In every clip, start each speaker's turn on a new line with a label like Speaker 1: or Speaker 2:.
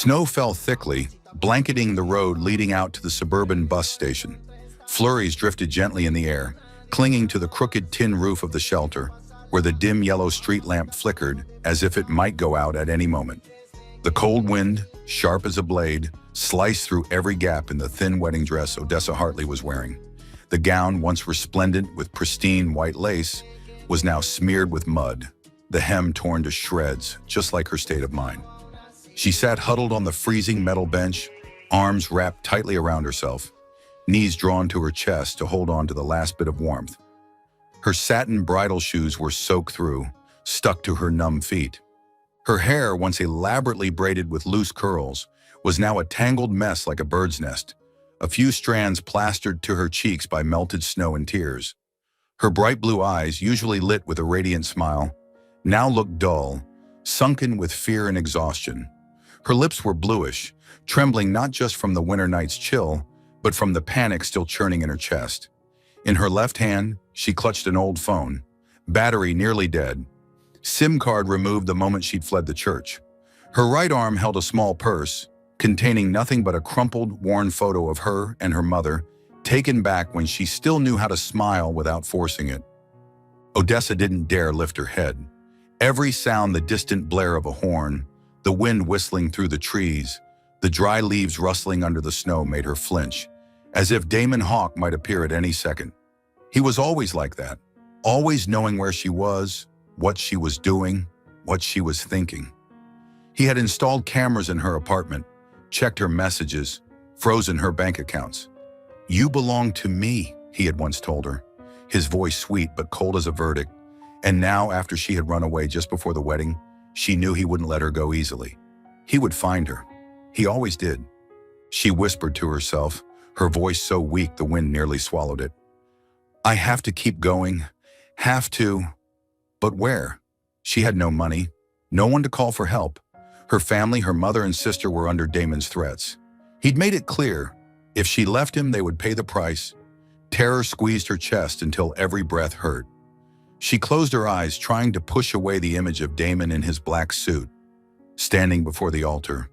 Speaker 1: Snow fell thickly, blanketing the road leading out to the suburban bus station. Flurries drifted gently in the air, clinging to the crooked tin roof of the shelter, where the dim yellow street lamp flickered as if it might go out at any moment. The cold wind, sharp as a blade, sliced through every gap in the thin wedding dress Odessa Hartley was wearing. The gown, once resplendent with pristine white lace, was now smeared with mud, the hem torn to shreds, just like her state of mind. She sat huddled on the freezing metal bench, arms wrapped tightly around herself, knees drawn to her chest to hold on to the last bit of warmth. Her satin bridal shoes were soaked through, stuck to her numb feet. Her hair, once elaborately braided with loose curls, was now a tangled mess like a bird's nest, a few strands plastered to her cheeks by melted snow and tears. Her bright blue eyes, usually lit with a radiant smile, now looked dull, sunken with fear and exhaustion. Her lips were bluish, trembling not just from the winter night's chill, but from the panic still churning in her chest. In her left hand, she clutched an old phone, battery nearly dead, SIM card removed the moment she'd fled the church. Her right arm held a small purse, containing nothing but a crumpled, worn photo of her and her mother, taken back when she still knew how to smile without forcing it. Odessa didn't dare lift her head. Every sound, the distant blare of a horn, the wind whistling through the trees, the dry leaves rustling under the snow made her flinch, as if Damon Hawk might appear at any second. He was always like that, always knowing where she was, what she was doing, what she was thinking. He had installed cameras in her apartment, checked her messages, frozen her bank accounts. "You belong to me," he had once told her, his voice sweet but cold as a verdict. And now, after she had run away just before the wedding, she knew he wouldn't let her go easily. He would find her. He always did. She whispered to herself, her voice so weak the wind nearly swallowed it. "I have to keep going. Have to." But where? She had no money, no one to call for help. Her family, her mother and sister were under Damon's threats. He'd made it clear, if she left him, they would pay the price. Terror squeezed her chest until every breath hurt. She closed her eyes, trying to push away the image of Damon in his black suit, standing before the altar,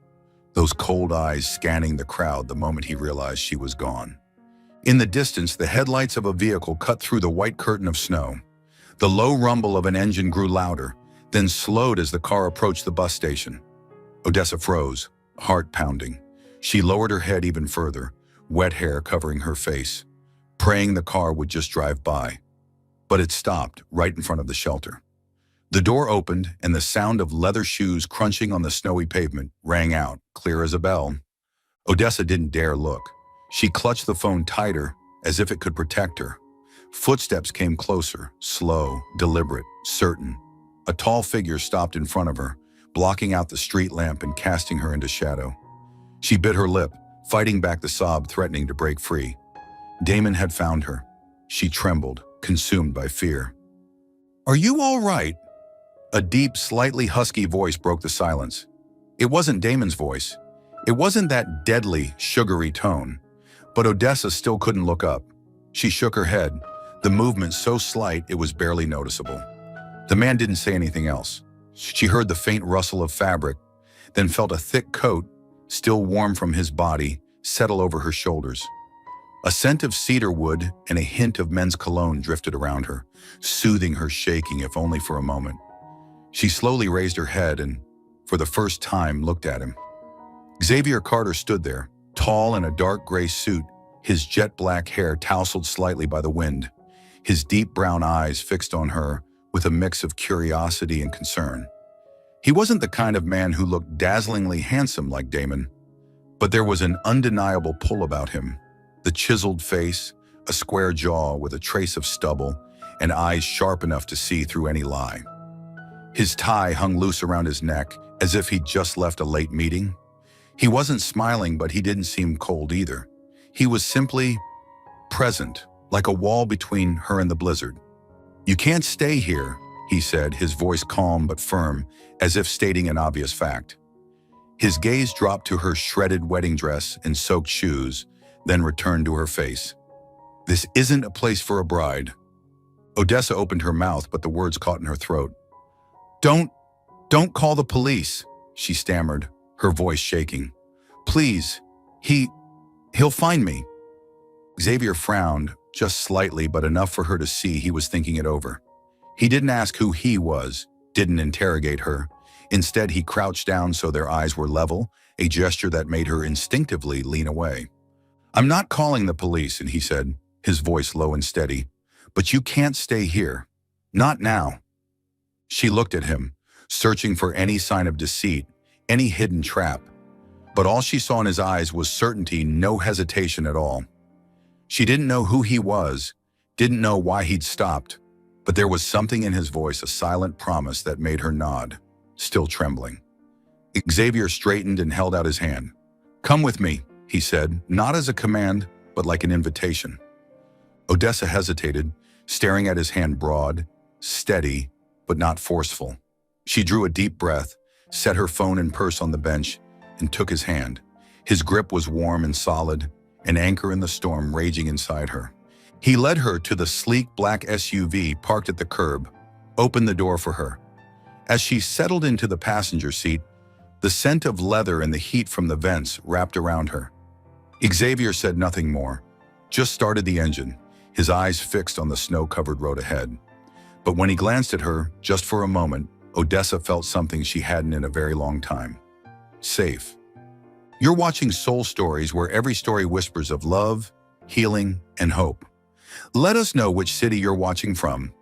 Speaker 1: those cold eyes scanning the crowd the moment he realized she was gone. In the distance, the headlights of a vehicle cut through the white curtain of snow. The low rumble of an engine grew louder, then slowed as the car approached the bus station. Odessa froze, heart pounding. She lowered her head even further, wet hair covering her face, praying the car would just drive by. But it stopped right in front of the shelter. The door opened, and the sound of leather shoes crunching on the snowy pavement rang out, clear as a bell. Odessa didn't dare look. She clutched the phone tighter, as if it could protect her. Footsteps came closer, slow, deliberate, certain. A tall figure stopped in front of her, blocking out the street lamp and casting her into shadow. She bit her lip, fighting back the sob threatening to break free. Damon had found her. She trembled, consumed by fear. "Are you all right?" A deep, slightly husky voice broke the silence. It wasn't Damon's voice. It wasn't that deadly, sugary tone. But Odessa still couldn't look up. She shook her head, the movement so slight it was barely noticeable. The man didn't say anything else. She heard the faint rustle of fabric, then felt a thick coat, still warm from his body, settle over her shoulders. A scent of cedar wood and a hint of men's cologne drifted around her, soothing her shaking, if only for a moment. She slowly raised her head and, for the first time, looked at him. Xavier Carter stood there, tall in a dark gray suit, his jet black hair tousled slightly by the wind, his deep brown eyes fixed on her with a mix of curiosity and concern. He wasn't the kind of man who looked dazzlingly handsome like Damon, but there was an undeniable pull about him. The chiseled face, a square jaw with a trace of stubble, and eyes sharp enough to see through any lie. His tie hung loose around his neck, as if he'd just left a late meeting. He wasn't smiling, but he didn't seem cold either. He was simply present, like a wall between her and the blizzard. "You can't stay here," he said, his voice calm but firm, as if stating an obvious fact. His gaze dropped to her shredded wedding dress and soaked shoes, then returned to her face. "This isn't a place for a bride." Odessa opened her mouth, but the words caught in her throat. Don't call the police," she stammered, her voice shaking. "Please, he'll find me." Xavier frowned, just slightly but enough for her to see he was thinking it over. He didn't ask who he was, didn't interrogate her. Instead, he crouched down so their eyes were level, a gesture that made her instinctively lean away. "I'm not calling the police," and he said, his voice low and steady, "but you can't stay here. Not now." She looked at him, searching for any sign of deceit, any hidden trap. But all she saw in his eyes was certainty, no hesitation at all. She didn't know who he was, didn't know why he'd stopped, but there was something in his voice, a silent promise that made her nod, still trembling. Xavier straightened and held out his hand. "Come with me," he said, not as a command, but like an invitation. Odessa hesitated, staring at his hand, broad, steady, but not forceful. She drew a deep breath, set her phone and purse on the bench, and took his hand. His grip was warm and solid, an anchor in the storm raging inside her. He led her to the sleek black SUV parked at the curb, opened the door for her. As she settled into the passenger seat, the scent of leather and the heat from the vents wrapped around her. Xavier said nothing more, just started the engine, his eyes fixed on the snow-covered road ahead. But when he glanced at her, just for a moment, Odessa felt something she hadn't in a very long time. Safe. You're watching Soul Stories, where every story whispers of love, healing, and hope. Let us know which city you're watching from.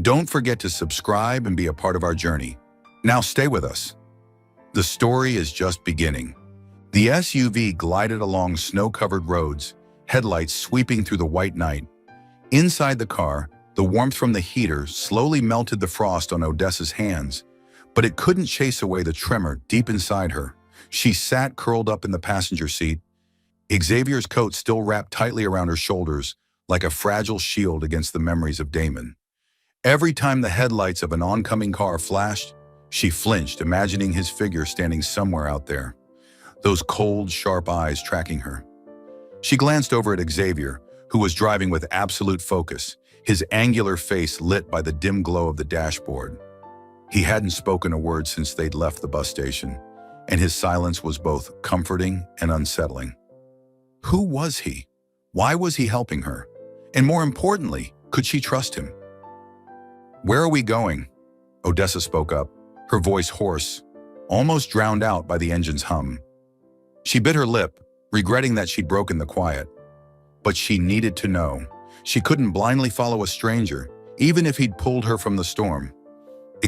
Speaker 1: Don't forget to subscribe and be a part of our journey. Now stay with us. The story is just beginning. The SUV glided along snow-covered roads, headlights sweeping through the white night. Inside the car, the warmth from the heater slowly melted the frost on Odessa's hands, but it couldn't chase away the tremor deep inside her. She sat curled up in the passenger seat, Xavier's coat still wrapped tightly around her shoulders, like a fragile shield against the memories of Damon. Every time the headlights of an oncoming car flashed, she flinched, imagining his figure standing somewhere out there, those cold, sharp eyes tracking her. She glanced over at Xavier, who was driving with absolute focus, his angular face lit by the dim glow of the dashboard. He hadn't spoken a word since they'd left the bus station, and his silence was both comforting and unsettling. Who was he? Why was he helping her? And more importantly, could she trust him? "Where are we going?" Odessa spoke up, her voice hoarse, almost drowned out by the engine's hum. She bit her lip, regretting that she'd broken the quiet. But she needed to know. She couldn't blindly follow a stranger, even if he'd pulled her from the storm.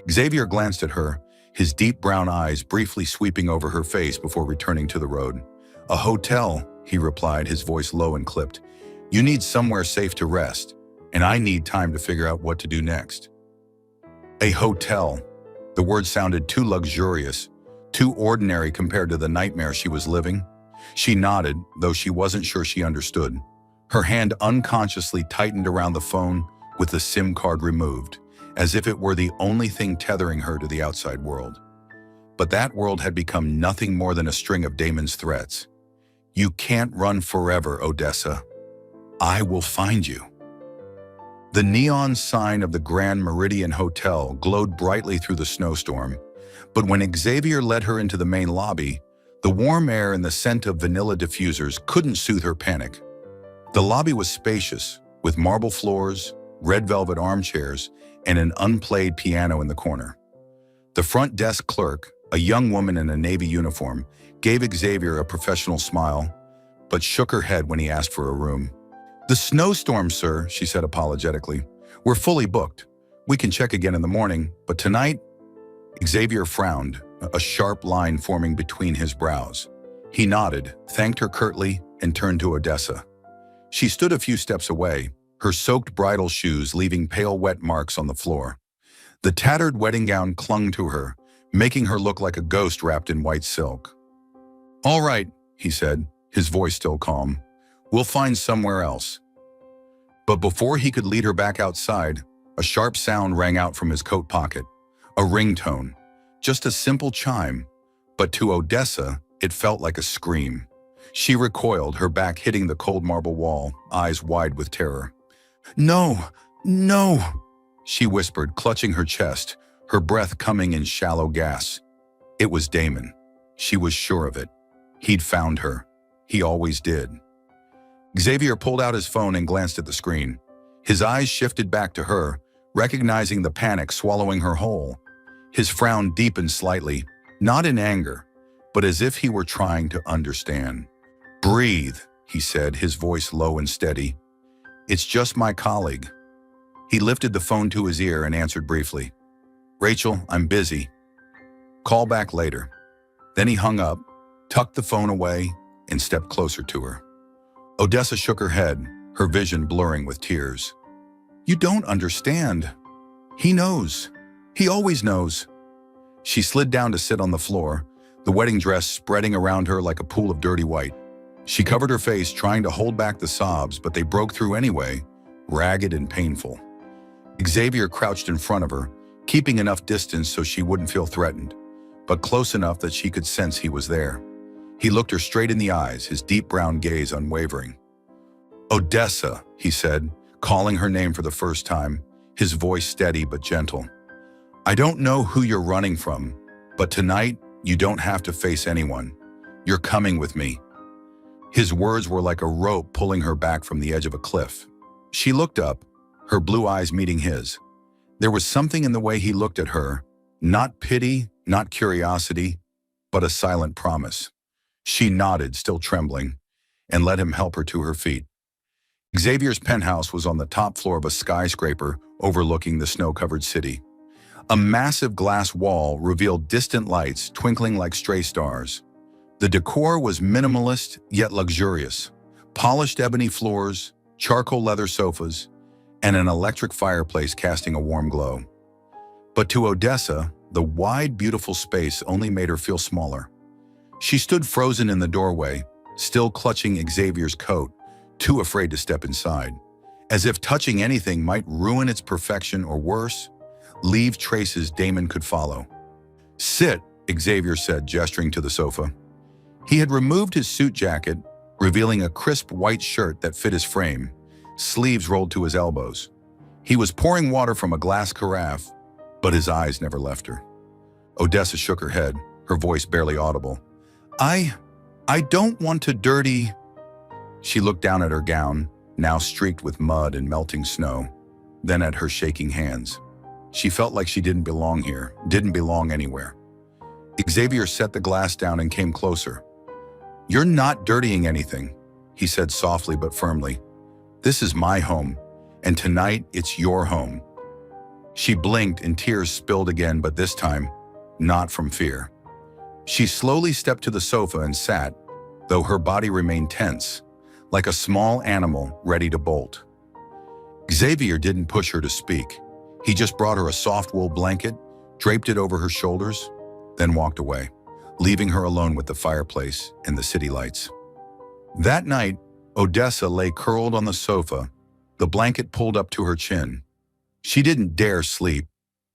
Speaker 1: Xavier glanced at her, his deep brown eyes briefly sweeping over her face before returning to the road. "A hotel," he replied, his voice low and clipped. "You need somewhere safe to rest, and I need time to figure out what to do next." A hotel. The word sounded too luxurious, too ordinary compared to the nightmare she was living. She nodded, though she wasn't sure she understood. Her hand unconsciously tightened around the phone with the SIM card removed, as if it were the only thing tethering her to the outside world. But that world had become nothing more than a string of Damon's threats. "You can't run forever, Odessa. I will find you." The neon sign of the Grand Meridian Hotel glowed brightly through the snowstorm, but when Xavier led her into the main lobby, the warm air and the scent of vanilla diffusers couldn't soothe her panic. The lobby was spacious, with marble floors, red velvet armchairs, and an unplayed piano in the corner. The front desk clerk, a young woman in a navy uniform, gave Xavier a professional smile, but shook her head when he asked for a room. "The snowstorm, sir," she said apologetically. "We're fully booked. We can check again in the morning, but tonight—" Xavier frowned, a sharp line forming between his brows. He nodded, thanked her curtly, and turned to Odessa. She stood a few steps away, her soaked bridal shoes leaving pale wet marks on the floor. The tattered wedding gown clung to her, making her look like a ghost wrapped in white silk. "All right," he said, his voice still calm. "We'll find somewhere else." But before he could lead her back outside, a sharp sound rang out from his coat pocket. A ringtone. Just a simple chime, but to Odessa, it felt like a scream. She recoiled, her back hitting the cold marble wall, eyes wide with terror. "No, no," she whispered, clutching her chest, her breath coming in shallow gasps. It was Damon. She was sure of it. He'd found her. He always did. Xavier pulled out his phone and glanced at the screen. His eyes shifted back to her, recognizing the panic swallowing her whole. His frown deepened slightly, not in anger, but as if he were trying to understand. "Breathe," he said, his voice low and steady. "It's just my colleague." He lifted the phone to his ear and answered briefly. "Rachel, I'm busy. Call back later." Then he hung up, tucked the phone away, and stepped closer to her. Odessa shook her head, her vision blurring with tears. "You don't understand. He knows. He always knows." She slid down to sit on the floor, the wedding dress spreading around her like a pool of dirty white. She covered her face, trying to hold back the sobs, but they broke through anyway, ragged and painful. Xavier crouched in front of her, keeping enough distance so she wouldn't feel threatened, but close enough that she could sense he was there. He looked her straight in the eyes, his deep brown gaze unwavering. "Odessa," he said, calling her name for the first time, his voice steady but gentle. "I don't know who you're running from, but tonight you don't have to face anyone. You're coming with me." His words were like a rope pulling her back from the edge of a cliff. She looked up, her blue eyes meeting his. There was something in the way he looked at her, not pity, not curiosity, but a silent promise. She nodded, still trembling, and let him help her to her feet. Xavier's penthouse was on the top floor of a skyscraper overlooking the snow-covered city. A massive glass wall revealed distant lights twinkling like stray stars. The decor was minimalist yet luxurious. Polished ebony floors, charcoal leather sofas, and an electric fireplace casting a warm glow. But to Odessa, the wide, beautiful space only made her feel smaller. She stood frozen in the doorway, still clutching Xavier's coat, too afraid to step inside, as if touching anything might ruin its perfection or worse, leave traces Damon could follow. "Sit," Xavier said, gesturing to the sofa. He had removed his suit jacket, revealing a crisp white shirt that fit his frame, sleeves rolled to his elbows. He was pouring water from a glass carafe, but his eyes never left her. Odessa shook her head, her voice barely audible. I don't want to dirty." She looked down at her gown, now streaked with mud and melting snow, then at her shaking hands. She felt like she didn't belong here, didn't belong anywhere. Xavier set the glass down and came closer. "You're not dirtying anything," he said softly but firmly. "This is my home, and tonight it's your home." She blinked and tears spilled again, but this time, not from fear. She slowly stepped to the sofa and sat, though her body remained tense, like a small animal ready to bolt. Xavier didn't push her to speak. He just brought her a soft wool blanket, draped it over her shoulders, then walked away, leaving her alone with the fireplace and the city lights. That night, Odessa lay curled on the sofa, the blanket pulled up to her chin. She didn't dare sleep,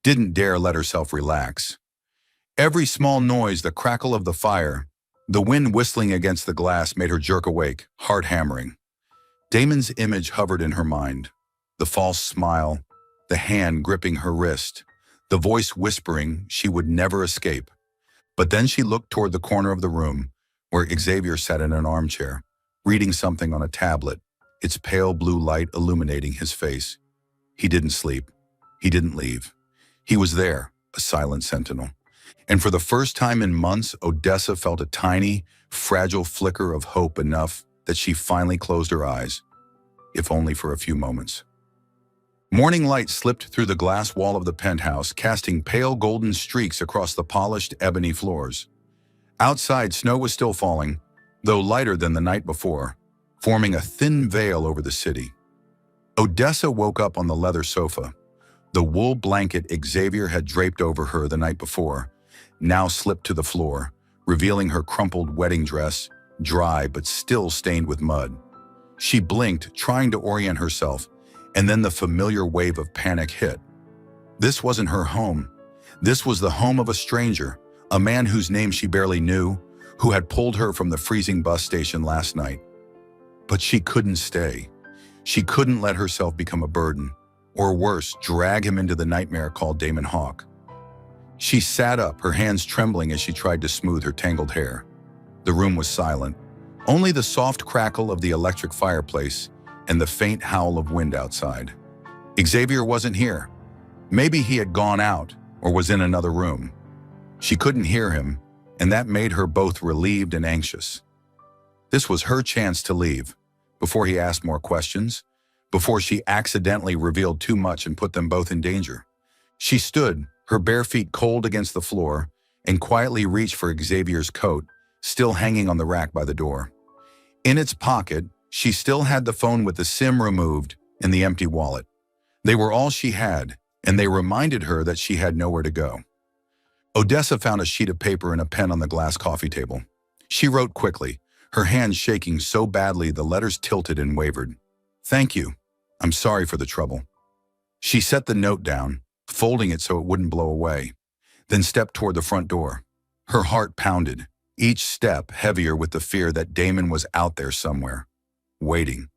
Speaker 1: didn't dare let herself relax. Every small noise, the crackle of the fire, the wind whistling against the glass made her jerk awake, heart hammering. Damon's image hovered in her mind. The false smile, the hand gripping her wrist, the voice whispering she would never escape. But then she looked toward the corner of the room, where Xavier sat in an armchair, reading something on a tablet, its pale blue light illuminating his face. He didn't sleep. He didn't leave. He was there, a silent sentinel. And for the first time in months, Odessa felt a tiny, fragile flicker of hope enough that she finally closed her eyes, if only for a few moments. Morning light slipped through the glass wall of the penthouse, casting pale golden streaks across the polished ebony floors. Outside, snow was still falling, though lighter than the night before, forming a thin veil over the city. Odessa woke up on the leather sofa. The wool blanket Xavier had draped over her the night before now slipped to the floor, revealing her crumpled wedding dress, dry but still stained with mud. She blinked, trying to orient herself, and then the familiar wave of panic hit. This wasn't her home. This was the home of a stranger, a man whose name she barely knew, who had pulled her from the freezing bus station last night. But she couldn't stay. She couldn't let herself become a burden, or worse, drag him into the nightmare called Damon Hawk. She sat up, her hands trembling as she tried to smooth her tangled hair. The room was silent. Only the soft crackle of the electric fireplace and the faint howl of wind outside. Xavier wasn't here. Maybe he had gone out or was in another room. She couldn't hear him, and that made her both relieved and anxious. This was her chance to leave, before he asked more questions, before she accidentally revealed too much and put them both in danger. She stood, her bare feet cold against the floor, and quietly reached for Xavier's coat, still hanging on the rack by the door. In its pocket, she still had the phone with the SIM removed and the empty wallet. They were all she had, and they reminded her that she had nowhere to go. Odessa found a sheet of paper and a pen on the glass coffee table. She wrote quickly, her hands shaking so badly the letters tilted and wavered. "Thank you. I'm sorry for the trouble." She set the note down, folding it so it wouldn't blow away, then stepped toward the front door. Her heart pounded, each step heavier with the fear that Damon was out there somewhere, waiting.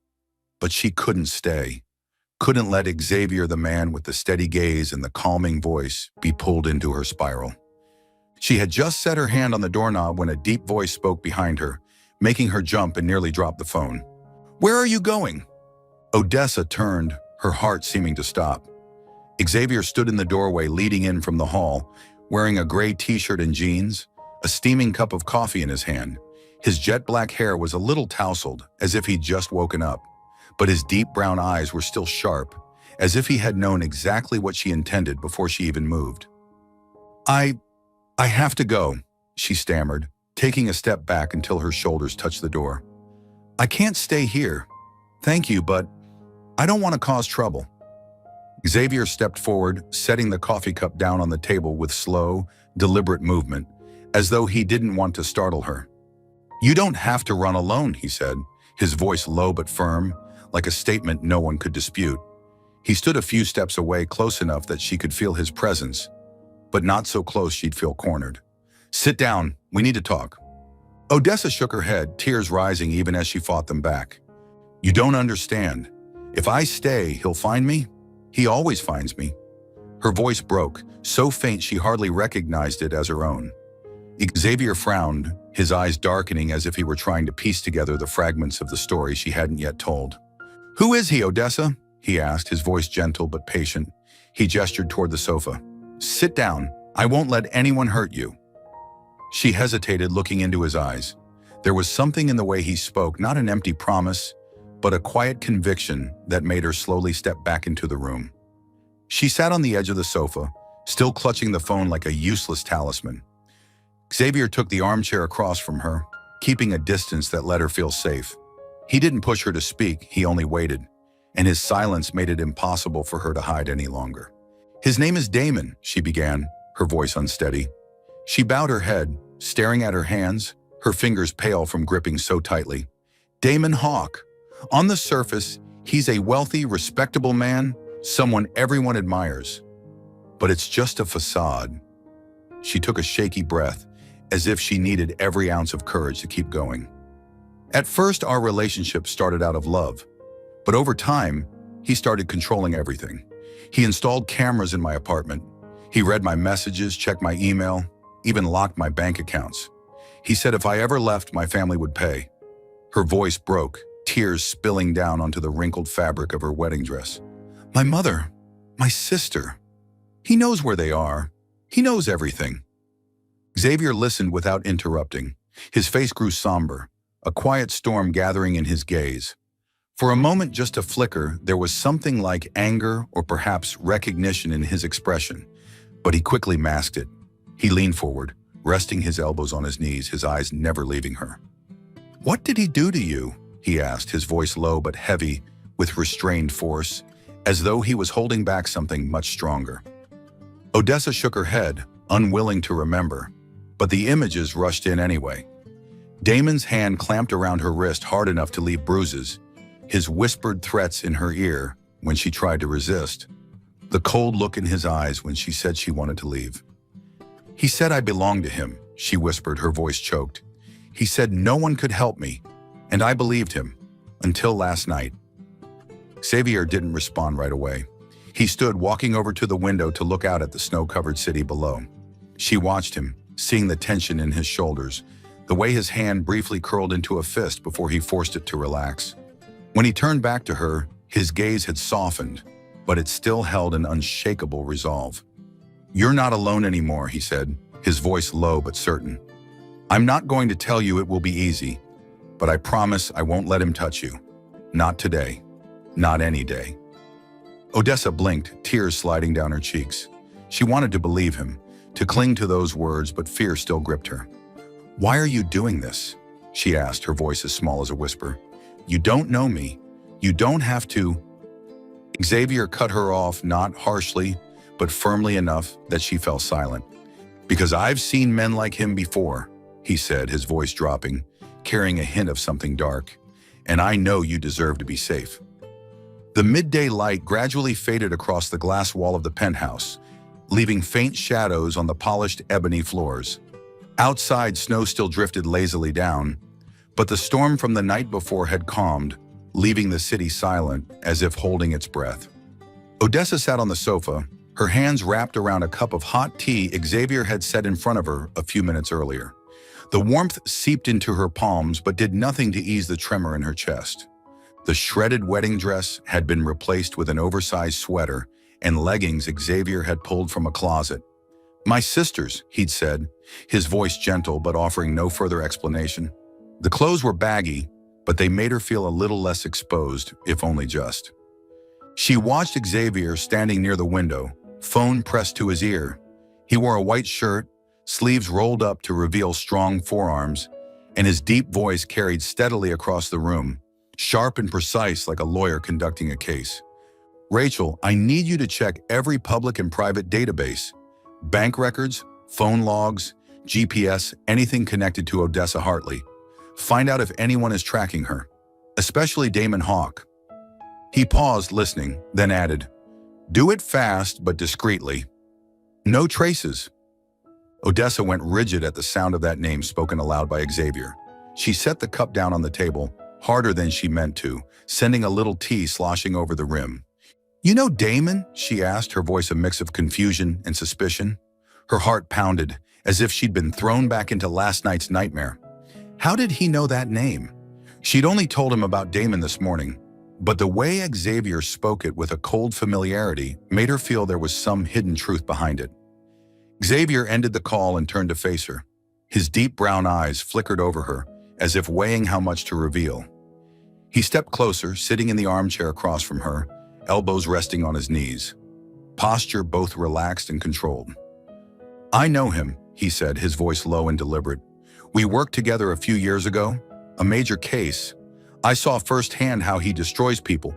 Speaker 1: But she couldn't stay. Couldn't let Xavier, the man with the steady gaze and the calming voice, be pulled into her spiral. She had just set her hand on the doorknob when a deep voice spoke behind her, making her jump and nearly drop the phone. "Where are you going?" Odessa turned, her heart seeming to stop. Xavier stood in the doorway leading in from the hall, wearing a gray t-shirt and jeans, a steaming cup of coffee in his hand. His jet-black hair was a little tousled, as if he'd just woken up, but his deep brown eyes were still sharp, as if he had known exactly what she intended before she even moved. I have to go," she stammered, taking a step back until her shoulders touched the door. "I can't stay here. Thank you, but I don't want to cause trouble." Xavier stepped forward, setting the coffee cup down on the table with slow, deliberate movement, as though he didn't want to startle her. "You don't have to run alone," he said, his voice low but firm, like a statement no one could dispute. He stood a few steps away, close enough that she could feel his presence, but not so close she'd feel cornered. "Sit down, we need to talk." Odessa shook her head, tears rising even as she fought them back. "You don't understand. If I stay, he'll find me. He always finds me." Her voice broke, so faint she hardly recognized it as her own. Xavier frowned, his eyes darkening as if he were trying to piece together the fragments of the story she hadn't yet told. "Who is he, Odessa?" he asked, his voice gentle but patient. He gestured toward the sofa. "Sit down. I won't let anyone hurt you." She hesitated, looking into his eyes. There was something in the way he spoke, not an empty promise, but a quiet conviction that made her slowly step back into the room. She sat on the edge of the sofa, still clutching the phone like a useless talisman. Xavier took the armchair across from her, keeping a distance that let her feel safe. He didn't push her to speak, he only waited, and his silence made it impossible for her to hide any longer. "His name is Damon," she began, her voice unsteady. She bowed her head, staring at her hands, her fingers pale from gripping so tightly. "Damon Hawk. On the surface, he's a wealthy, respectable man, someone everyone admires. But it's just a facade." She took a shaky breath, as if she needed every ounce of courage to keep going. "At first, our relationship started out of love, but over time, he started controlling everything. He installed cameras in my apartment. He read my messages, checked my email, even locked my bank accounts. He said if I ever left, my family would pay." Her voice broke, tears spilling down onto the wrinkled fabric of her wedding dress. "My mother, my sister. He knows where they are. He knows everything." Xavier listened without interrupting. His face grew somber, a quiet storm gathering in his gaze. For a moment, just a flicker, there was something like anger or perhaps recognition in his expression, but he quickly masked it. He leaned forward, resting his elbows on his knees, his eyes never leaving her. "What did he do to you?" he asked, his voice low but heavy with restrained force, as though he was holding back something much stronger. Odessa shook her head, unwilling to remember, but the images rushed in anyway. Damon's hand clamped around her wrist hard enough to leave bruises, his whispered threats in her ear when she tried to resist, the cold look in his eyes when she said she wanted to leave. "He said I belonged to him," she whispered, her voice choked. "He said no one could help me, and I believed him, until last night." Xavier didn't respond right away. He stood walking over to the window to look out at the snow-covered city below. She watched him, seeing the tension in his shoulders, the way his hand briefly curled into a fist before he forced it to relax. When he turned back to her, his gaze had softened, but it still held an unshakable resolve. "You're not alone anymore," he said, his voice low but certain. "I'm not going to tell you it will be easy, but I promise I won't let him touch you. Not today. Not any day." Odessa blinked, tears sliding down her cheeks. She wanted to believe him, to cling to those words, but fear still gripped her. "Why are you doing this?" she asked, her voice as small as a whisper. "You don't know me. You don't have to." Xavier cut her off, not harshly, but firmly enough that she fell silent. "Because I've seen men like him before," he said, his voice dropping, carrying a hint of something dark. "And I know you deserve to be safe." The midday light gradually faded across the glass wall of the penthouse, leaving faint shadows on the polished ebony floors. Outside, snow still drifted lazily down, but the storm from the night before had calmed, leaving the city silent, as if holding its breath. Odessa sat on the sofa, her hands wrapped around a cup of hot tea Xavier had set in front of her a few minutes earlier. The warmth seeped into her palms but did nothing to ease the tremor in her chest. The shredded wedding dress had been replaced with an oversized sweater and leggings Xavier had pulled from a closet. "My sisters," he'd said, his voice gentle but offering no further explanation. The clothes were baggy, but they made her feel a little less exposed, if only just. She watched Xavier standing near the window, phone pressed to his ear. He wore a white shirt, sleeves rolled up to reveal strong forearms, and his deep voice carried steadily across the room, sharp and precise like a lawyer conducting a case. "Rachel, I need you to check every public and private database. Bank records, phone logs, GPS, anything connected to Odessa Hartley. Find out if anyone is tracking her, especially Damon Hawk." He paused, listening, then added, "Do it fast but discreetly. No traces." Odessa went rigid at the sound of that name spoken aloud by Xavier. She set the cup down on the table, harder than she meant to, sending a little tea sloshing over the rim. "You know Damon?" she asked, her voice a mix of confusion and suspicion. Her heart pounded, as if she'd been thrown back into last night's nightmare. How did he know that name? She'd only told him about Damon this morning, but the way Xavier spoke it with a cold familiarity made her feel there was some hidden truth behind it. Xavier ended the call and turned to face her. His deep brown eyes flickered over her, as if weighing how much to reveal. He stepped closer, sitting in the armchair across from her, elbows resting on his knees, posture both relaxed and controlled. "I know him," he said, his voice low and deliberate. "We worked together a few years ago, a major case. I saw firsthand how he destroys people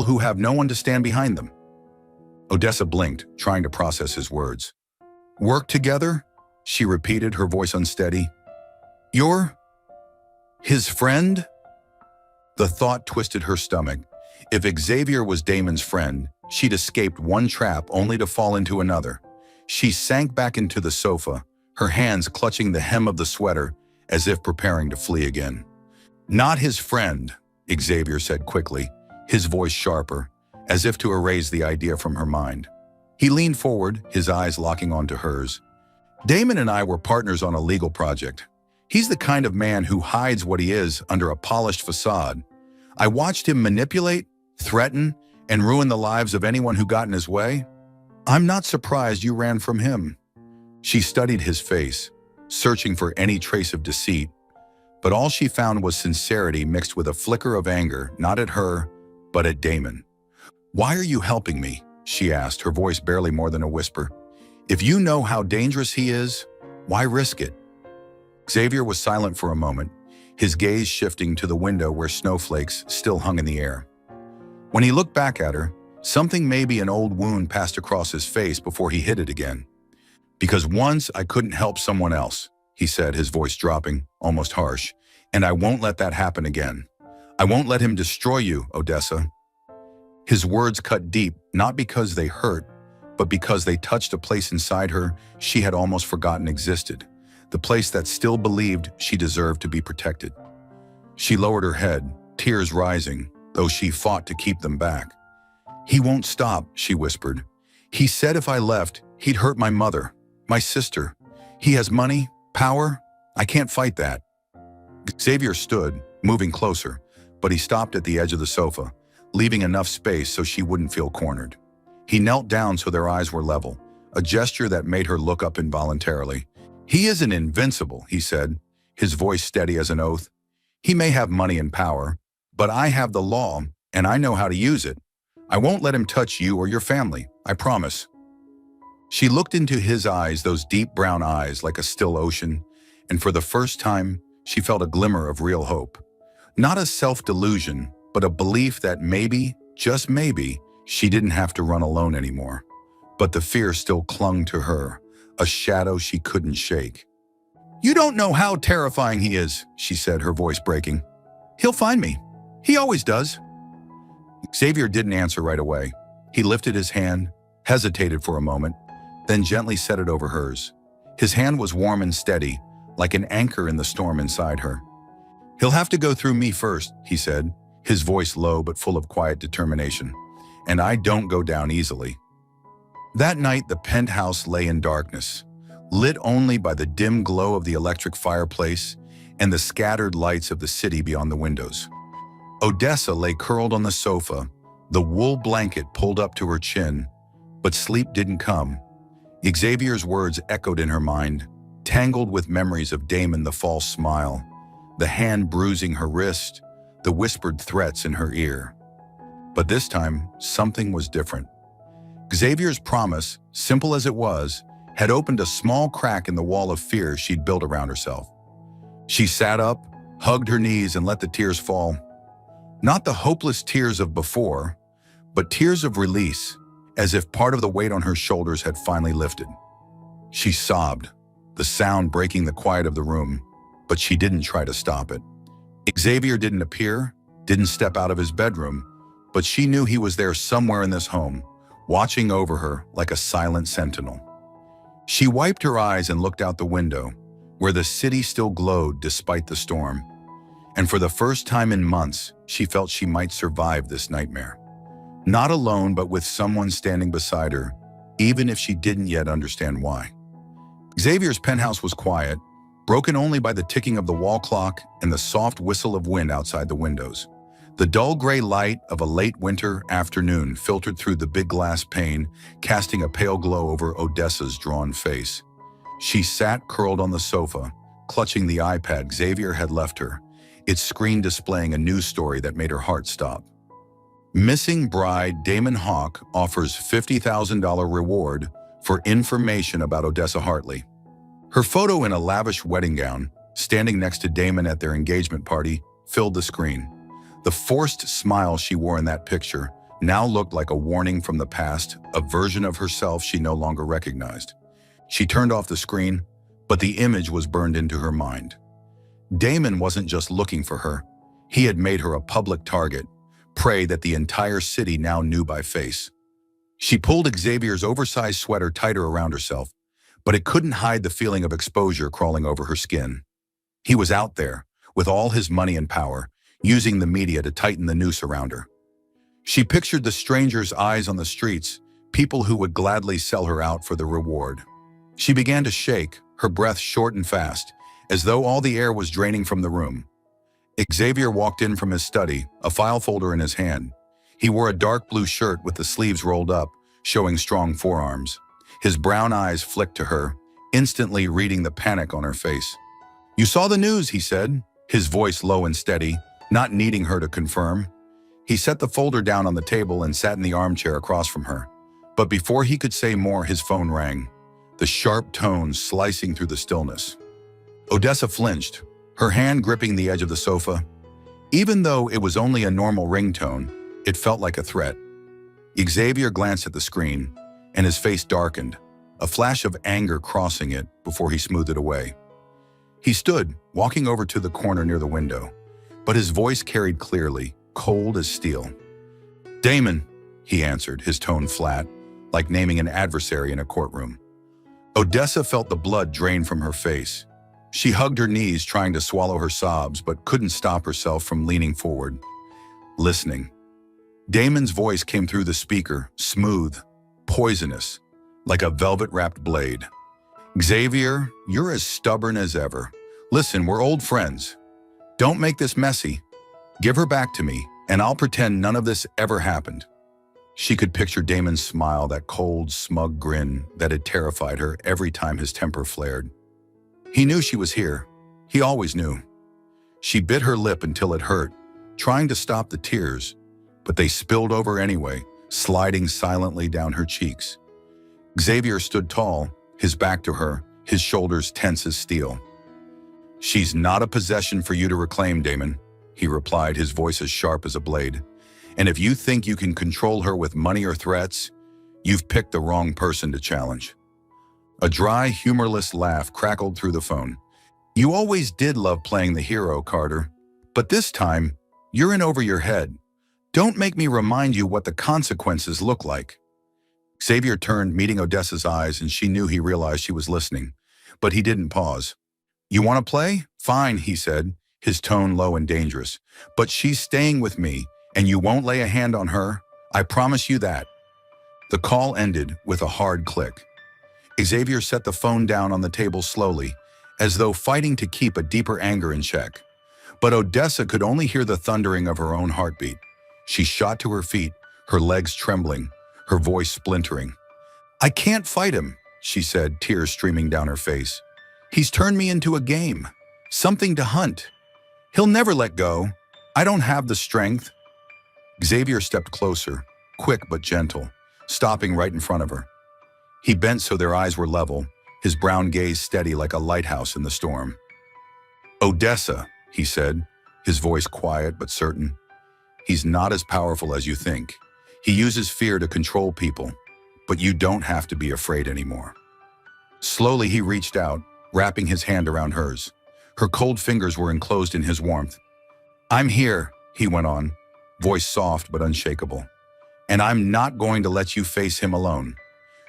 Speaker 1: who have no one to stand behind them." Odessa blinked, trying to process his words. "Work together?" she repeated, her voice unsteady. "You're his friend?" The thought twisted her stomach. If Xavier was Damon's friend, she'd escaped one trap only to fall into another. She sank back into the sofa, her hands clutching the hem of the sweater as if preparing to flee again. "Not his friend," Xavier said quickly, his voice sharper, as if to erase the idea from her mind. He leaned forward, his eyes locking onto hers. "Damon and I were partners on a legal project. He's the kind of man who hides what he is under a polished facade. I watched him manipulate, threaten, and ruin the lives of anyone who got in his way. I'm not surprised you ran from him." She studied his face, searching for any trace of deceit, but all she found was sincerity mixed with a flicker of anger, not at her, but at Damon. "Why are you helping me?" she asked, her voice barely more than a whisper. "If you know how dangerous he is, why risk it?" Xavier was silent for a moment, his gaze shifting to the window where snowflakes still hung in the air. When he looked back at her, something, maybe an old wound, passed across his face before he hid it again. "Because once I couldn't help someone else," he said, his voice dropping, almost harsh, "and I won't let that happen again. I won't let him destroy you, Odessa." His words cut deep, not because they hurt, but because they touched a place inside her she had almost forgotten existed, the place that still believed she deserved to be protected. She lowered her head, tears rising, though she fought to keep them back. "He won't stop," she whispered. "He said if I left, he'd hurt my mother. My sister. He has money, power. I can't fight that. Xavier stood, moving closer, but he stopped at the edge of the sofa, leaving enough space so she wouldn't feel cornered. He knelt down so their eyes were level, a gesture that made her look up involuntarily. He isn't invincible, he said, his voice steady as an oath. He may have money and power, but I have the law, and I know how to use it. I won't let him touch you or your family, I promise. She looked into his eyes, those deep brown eyes like a still ocean, and for the first time, she felt a glimmer of real hope. Not a self-delusion, but a belief that maybe, just maybe, she didn't have to run alone anymore. But the fear still clung to her, a shadow she couldn't shake. You don't know how terrifying he is, she said, her voice breaking. He'll find me. He always does. Xavier didn't answer right away. He lifted his hand, hesitated for a moment, then gently set it over hers. His hand was warm and steady, like an anchor in the storm inside her. He'll have to go through me first, he said, his voice low but full of quiet determination. And I don't go down easily. That night, the penthouse lay in darkness, lit only by the dim glow of the electric fireplace and the scattered lights of the city beyond the windows. Odessa lay curled on the sofa, the wool blanket pulled up to her chin, but sleep didn't come. Xavier's words echoed in her mind, tangled with memories of Damon, the false smile, the hand bruising her wrist, the whispered threats in her ear. But this time, something was different. Xavier's promise, simple as it was, had opened a small crack in the wall of fear she'd built around herself. She sat up, hugged her knees, and let the tears fall. Not the hopeless tears of before, but tears of release, as if part of the weight on her shoulders had finally lifted. She sobbed, the sound breaking the quiet of the room, but she didn't try to stop it. Xavier didn't appear, didn't step out of his bedroom, but she knew he was there somewhere in this home, watching over her like a silent sentinel. She wiped her eyes and looked out the window, where the city still glowed despite the storm. And for the first time in months, she felt she might survive this nightmare. Not alone, but with someone standing beside her, even if she didn't yet understand why. Xavier's penthouse was quiet, broken only by the ticking of the wall clock and the soft whistle of wind outside the windows. The dull gray light of a late winter afternoon filtered through the big glass pane, casting a pale glow over Odessa's drawn face. She sat curled on the sofa, clutching the iPad Xavier had left her, its screen displaying a news story that made her heart stop. Missing bride Damon Hawk offers $50,000 reward for information about Odessa Hartley. Her photo in a lavish wedding gown, standing next to Damon at their engagement party, filled the screen. The forced smile she wore in that picture now looked like a warning from the past, a version of herself she no longer recognized. She turned off the screen, but the image was burned into her mind. Damon wasn't just looking for her. He had made her a public target, prey that the entire city now knew by face. She pulled Xavier's oversized sweater tighter around herself, but it couldn't hide the feeling of exposure crawling over her skin. He was out there, with all his money and power, using the media to tighten the noose around her. She pictured the strangers' eyes on the streets, people who would gladly sell her out for the reward. She began to shake, her breath short and fast, as though all the air was draining from the room. Xavier walked in from his study, a file folder in his hand. He wore a dark blue shirt with the sleeves rolled up, showing strong forearms. His brown eyes flicked to her, instantly reading the panic on her face. "You saw the news," he said, his voice low and steady, not needing her to confirm. He set the folder down on the table and sat in the armchair across from her. But before he could say more, his phone rang, the sharp tones slicing through the stillness. Odessa flinched, her hand gripping the edge of the sofa. Even though it was only a normal ringtone, it felt like a threat. Xavier glanced at the screen, and his face darkened, a flash of anger crossing it before he smoothed it away. He stood, walking over to the corner near the window, but his voice carried clearly, cold as steel. "Damon," he answered, his tone flat, like naming an adversary in a courtroom. Odessa felt the blood drain from her face. She hugged her knees, trying to swallow her sobs, but couldn't stop herself from leaning forward, listening. Damon's voice came through the speaker, smooth, poisonous, like a velvet-wrapped blade. Xavier, you're as stubborn as ever. Listen, we're old friends. Don't make this messy. Give her back to me, and I'll pretend none of this ever happened. She could picture Damon's smile, that cold, smug grin that had terrified her every time his temper flared. He knew she was here. He always knew. She bit her lip until it hurt, trying to stop the tears, but they spilled over anyway, sliding silently down her cheeks. Xavier stood tall, his back to her, his shoulders tense as steel. "She's not a possession for you to reclaim, Damon," he replied, his voice as sharp as a blade. "And if you think you can control her with money or threats, you've picked the wrong person to challenge." A dry, humorless laugh crackled through the phone. "You always did love playing the hero, Carter. But this time, you're in over your head. Don't make me remind you what the consequences look like." Xavier turned, meeting Odessa's eyes, and she knew he realized she was listening. But he didn't pause. "You want to play? Fine," he said, his tone low and dangerous. "But she's staying with me, and you won't lay a hand on her. I promise you that." The call ended with a hard click. Xavier set the phone down on the table slowly, as though fighting to keep a deeper anger in check. But Odessa could only hear the thundering of her own heartbeat. She shot to her feet, her legs trembling, her voice splintering. "I can't fight him," she said, tears streaming down her face. "He's turned me into a game, something to hunt. He'll never let go. I don't have the strength." Xavier stepped closer, quick but gentle, stopping right in front of her. He bent so their eyes were level, his brown gaze steady like a lighthouse in the storm. "Odessa," he said, his voice quiet but certain. "He's not as powerful as you think. He uses fear to control people, but you don't have to be afraid anymore." Slowly he reached out, wrapping his hand around hers. Her cold fingers were enclosed in his warmth. "I'm here," he went on, voice soft but unshakable. "And I'm not going to let you face him alone.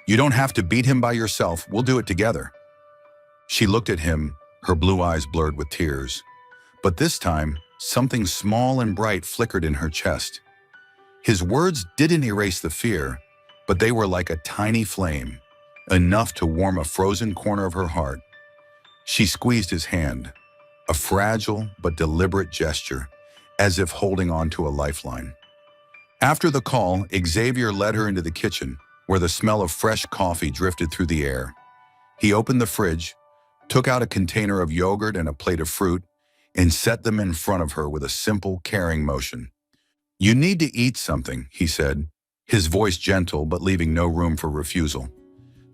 Speaker 1: You don't have to beat him by yourself. We'll do it together." She looked at him, her blue eyes blurred with tears. But this time, something small and bright flickered in her chest. His words didn't erase the fear, but they were like a tiny flame, enough to warm a frozen corner of her heart. She squeezed his hand, a fragile but deliberate gesture, as if holding on to a lifeline. After the call, Xavier led her into the kitchen, where the smell of fresh coffee drifted through the air. He opened the fridge, took out a container of yogurt and a plate of fruit, and set them in front of her with a simple, caring motion. "You need to eat something," he said, his voice gentle but leaving no room for refusal.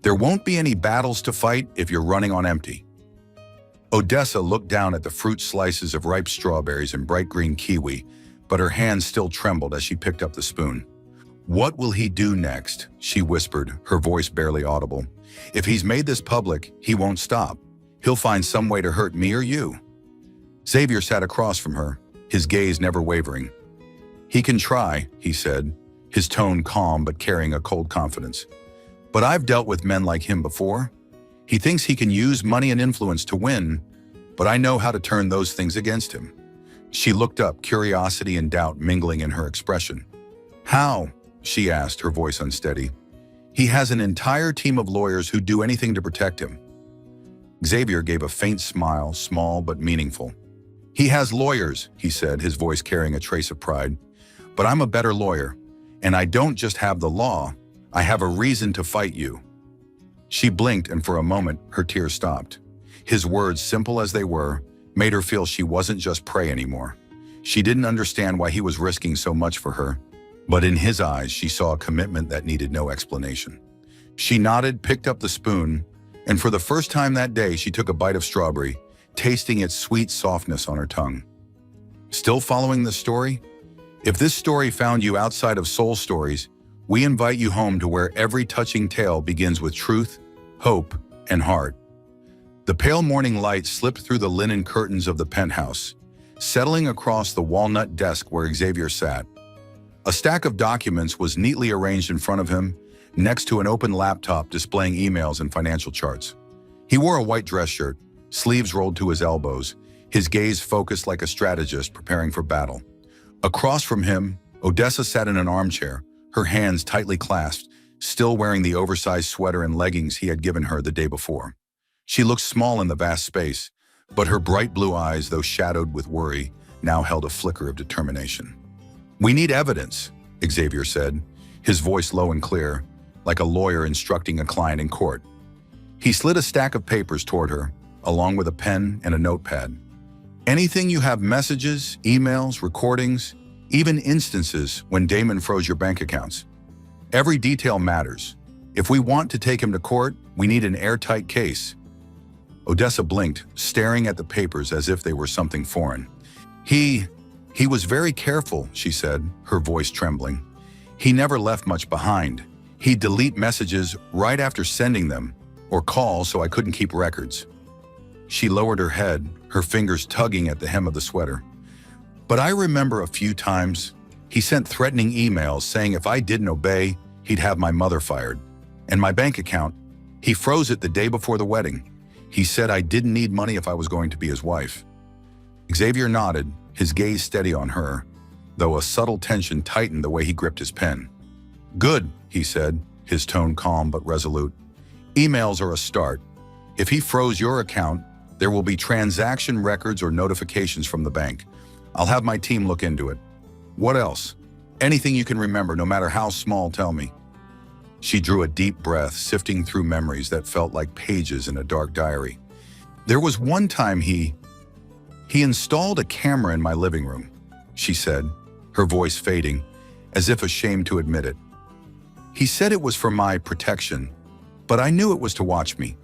Speaker 1: "There won't be any battles to fight if you're running on empty." Odessa looked down at the fruit slices of ripe strawberries and bright green kiwi, but her hands still trembled as she picked up the spoon. "What will he do next?" she whispered, her voice barely audible. "If he's made this public, he won't stop. He'll find some way to hurt me or you." Xavier sat across from her, his gaze never wavering. "He can try," he said, his tone calm but carrying a cold confidence. "But I've dealt with men like him before. He thinks he can use money and influence to win, but I know how to turn those things against him." She looked up, curiosity and doubt mingling in her expression. "How?" she asked, her voice unsteady. "He has an entire team of lawyers who do anything to protect him." Xavier gave a faint smile, small but meaningful. "He has lawyers," he said, his voice carrying a trace of pride. "But I'm a better lawyer, and I don't just have the law, I have a reason to fight you." She blinked, and for a moment, her tears stopped. His words, simple as they were, made her feel she wasn't just prey anymore. She didn't understand why he was risking so much for her, but in his eyes, she saw a commitment that needed no explanation. She nodded, picked up the spoon, and for the first time that day, she took a bite of strawberry, tasting its sweet softness on her tongue. Still following the story? If this story found you outside of Soul Stories, we invite you home to where every touching tale begins with truth, hope, and heart. The pale morning light slipped through the linen curtains of the penthouse, settling across the walnut desk where Xavier sat. A stack of documents was neatly arranged in front of him, next to an open laptop displaying emails and financial charts. He wore a white dress shirt, sleeves rolled to his elbows, his gaze focused like a strategist preparing for battle. Across from him, Odessa sat in an armchair, her hands tightly clasped, still wearing the oversized sweater and leggings he had given her the day before. She looked small in the vast space, but her bright blue eyes, though shadowed with worry, now held a flicker of determination. "We need evidence," Xavier said, his voice low and clear, like a lawyer instructing a client in court. He slid a stack of papers toward her, along with a pen and a notepad. "Anything you have, messages, emails, recordings, even instances when Damon froze your bank accounts. Every detail matters. If we want to take him to court, we need an airtight case." Odessa blinked, staring at the papers as if they were something foreign. He was very careful," she said, her voice trembling. "He never left much behind. He'd delete messages right after sending them, or call so I couldn't keep records." She lowered her head, her fingers tugging at the hem of the sweater. "But I remember a few times he sent threatening emails saying if I didn't obey, he'd have my mother fired. And my bank account, he froze it the day before the wedding. He said I didn't need money if I was going to be his wife." Xavier nodded, his gaze steady on her, though a subtle tension tightened the way he gripped his pen. "Good," he said, his tone calm but resolute. "Emails are a start. If he froze your account, there will be transaction records or notifications from the bank. I'll have my team look into it. What else? Anything you can remember, no matter how small, tell me." She drew a deep breath, sifting through memories that felt like pages in a dark diary. "There was one time he installed a camera in my living room," she said, her voice fading, as if ashamed to admit it. "He said it was for my protection, but I knew it was to watch me.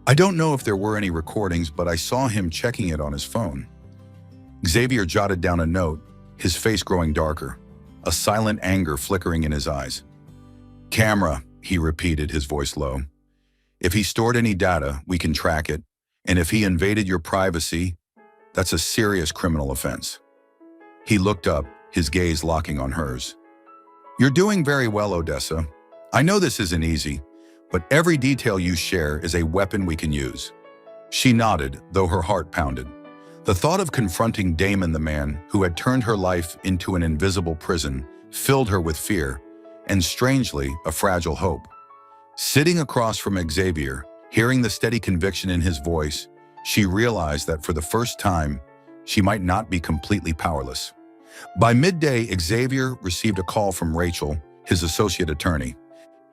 Speaker 1: I don't know if there were any recordings, but I saw him checking it on his phone." Xavier jotted down a note, his face growing darker, a silent anger flickering in his eyes. "Camera," he repeated, his voice low. "If he stored any data, we can track it, and if he invaded your privacy, that's a serious criminal offense." He looked up, his gaze locking on hers. "You're doing very well, Odessa. I know this isn't easy, but every detail you share is a weapon we can use." She nodded, though her heart pounded. The thought of confronting Damon, the man who had turned her life into an invisible prison, filled her with fear, and strangely, a fragile hope. Sitting across from Xavier, hearing the steady conviction in his voice, she realized that for the first time, she might not be completely powerless. By midday, Xavier received a call from Rachel, his associate attorney.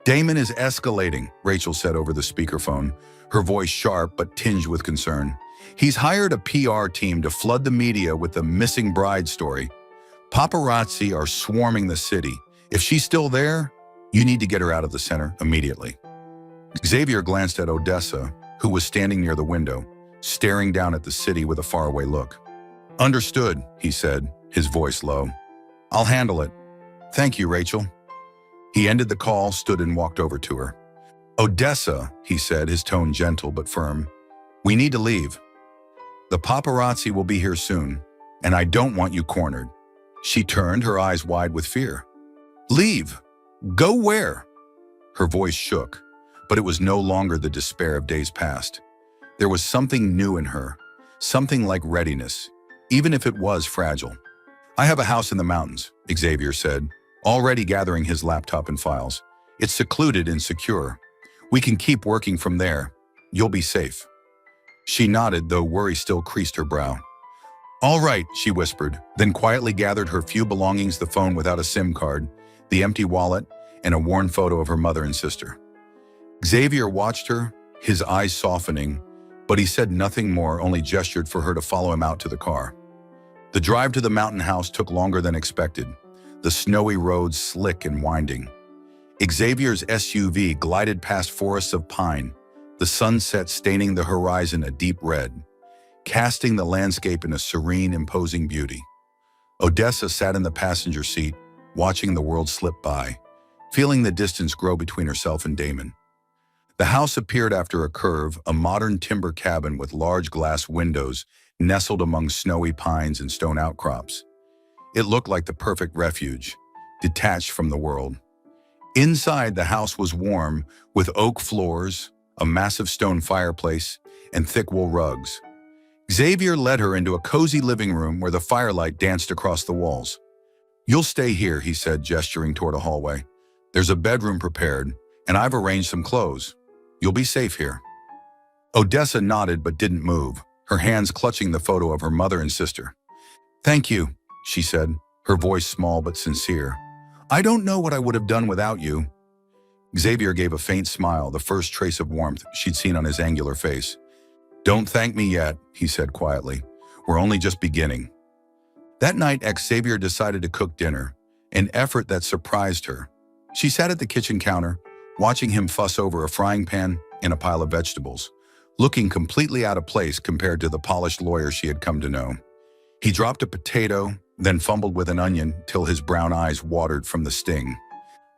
Speaker 1: "Damon is escalating," Rachel said over the speakerphone, her voice sharp but tinged with concern. "He's hired a PR team to flood the media with the missing bride story. Paparazzi are swarming the city. If she's still there, you need to get her out of the center immediately." Xavier glanced at Odessa, who was standing near the window, staring down at the city with a faraway look. "Understood," he said, his voice low. "I'll handle it. Thank you, Rachel." He ended the call, stood and walked over to her. "Odessa," he said, his tone gentle but firm, "we need to leave. The paparazzi will be here soon, and I don't want you cornered." She turned, her eyes wide with fear. "Leave? Go where?" Her voice shook, but it was no longer the despair of days past. There was something new in her, something like readiness, even if it was fragile. "I have a house in the mountains," Xavier said, already gathering his laptop and files. "It's secluded and secure. We can keep working from there. You'll be safe." She nodded, though worry still creased her brow. "All right," she whispered, then quietly gathered her few belongings, the phone without a SIM card, the empty wallet, and a worn photo of her mother and sister. Xavier watched her, his eyes softening, but he said nothing more, only gestured for her to follow him out to the car. The drive to the mountain house took longer than expected, the snowy roads slick and winding. Xavier's SUV glided past forests of pine, the sunset staining the horizon a deep red, casting the landscape in a serene, imposing beauty. Odessa sat in the passenger seat, watching the world slip by, feeling the distance grow between herself and Damon. The house appeared after a curve, a modern timber cabin with large glass windows nestled among snowy pines and stone outcrops. It looked like the perfect refuge, detached from the world. Inside, the house was warm, with oak floors, a massive stone fireplace, and thick wool rugs. Xavier led her into a cozy living room where the firelight danced across the walls. "You'll stay here," he said, gesturing toward a hallway. "There's a bedroom prepared, and I've arranged some clothes. You'll be safe here." Odessa nodded but didn't move, her hands clutching the photo of her mother and sister. "Thank you," she said, her voice small but sincere. "I don't know what I would have done without you." Xavier gave a faint smile, the first trace of warmth she'd seen on his angular face. "Don't thank me yet," he said quietly. "We're only just beginning." That night, Xavier decided to cook dinner, an effort that surprised her. She sat at the kitchen counter, watching him fuss over a frying pan and a pile of vegetables, looking completely out of place compared to the polished lawyer she had come to know. He dropped a potato, then fumbled with an onion till his brown eyes watered from the sting.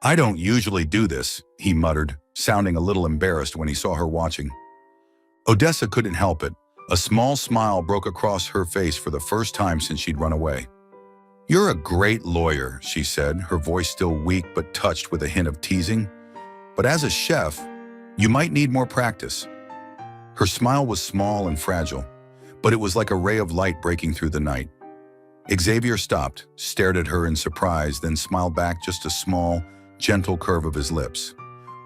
Speaker 1: "I don't usually do this," he muttered, sounding a little embarrassed when he saw her watching. Odessa couldn't help it. A small smile broke across her face for the first time since she'd run away. "You're a great lawyer," she said, her voice still weak but touched with a hint of teasing. "But as a chef, you might need more practice." Her smile was small and fragile, but it was like a ray of light breaking through the night. Xavier stopped, stared at her in surprise, then smiled back, just a small, gentle curve of his lips.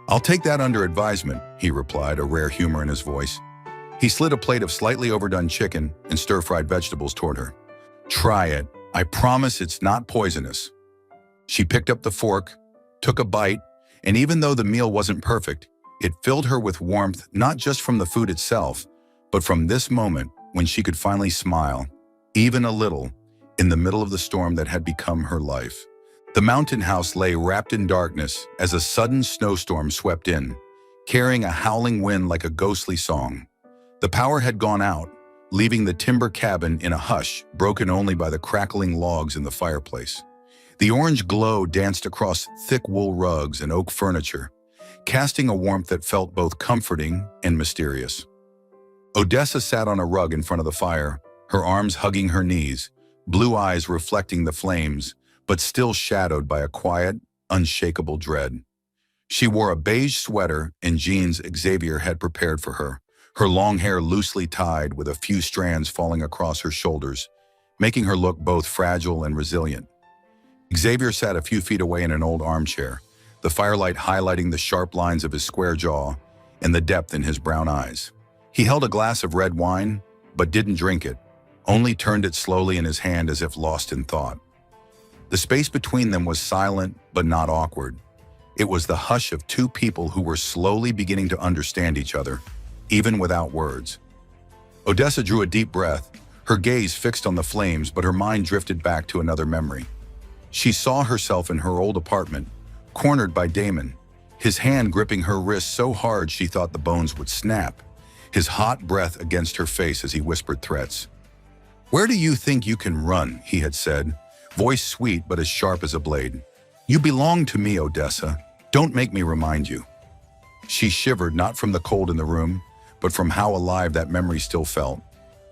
Speaker 1: "I'll take that under advisement," he replied, a rare humor in his voice. He slid a plate of slightly overdone chicken and stir-fried vegetables toward her. "Try it. I promise it's not poisonous." She picked up the fork, took a bite, and even though the meal wasn't perfect, it filled her with warmth, not just from the food itself, but from this moment when she could finally smile, even a little, in the middle of the storm that had become her life. The mountain house lay wrapped in darkness as a sudden snowstorm swept in, carrying a howling wind like a ghostly song. The power had gone out, leaving the timber cabin in a hush, broken only by the crackling logs in the fireplace. The orange glow danced across thick wool rugs and oak furniture, casting a warmth that felt both comforting and mysterious. Odessa sat on a rug in front of the fire, her arms hugging her knees, blue eyes reflecting the flames, but still shadowed by a quiet, unshakable dread. She wore a beige sweater and jeans Xavier had prepared for her, her long hair loosely tied with a few strands falling across her shoulders, making her look both fragile and resilient. Xavier sat a few feet away in an old armchair, the firelight highlighting the sharp lines of his square jaw and the depth in his brown eyes. He held a glass of red wine, but didn't drink it, only turned it slowly in his hand as if lost in thought. The space between them was silent but not awkward. It was the hush of two people who were slowly beginning to understand each other, even without words. Odessa drew a deep breath, her gaze fixed on the flames, but her mind drifted back to another memory. She saw herself in her old apartment, cornered by Damon, his hand gripping her wrist so hard she thought the bones would snap, his hot breath against her face as he whispered threats. "Where do you think you can run?" he had said, voice sweet but as sharp as a blade. "You belong to me, Odessa. Don't make me remind you." She shivered, not from the cold in the room, but from how alive that memory still felt,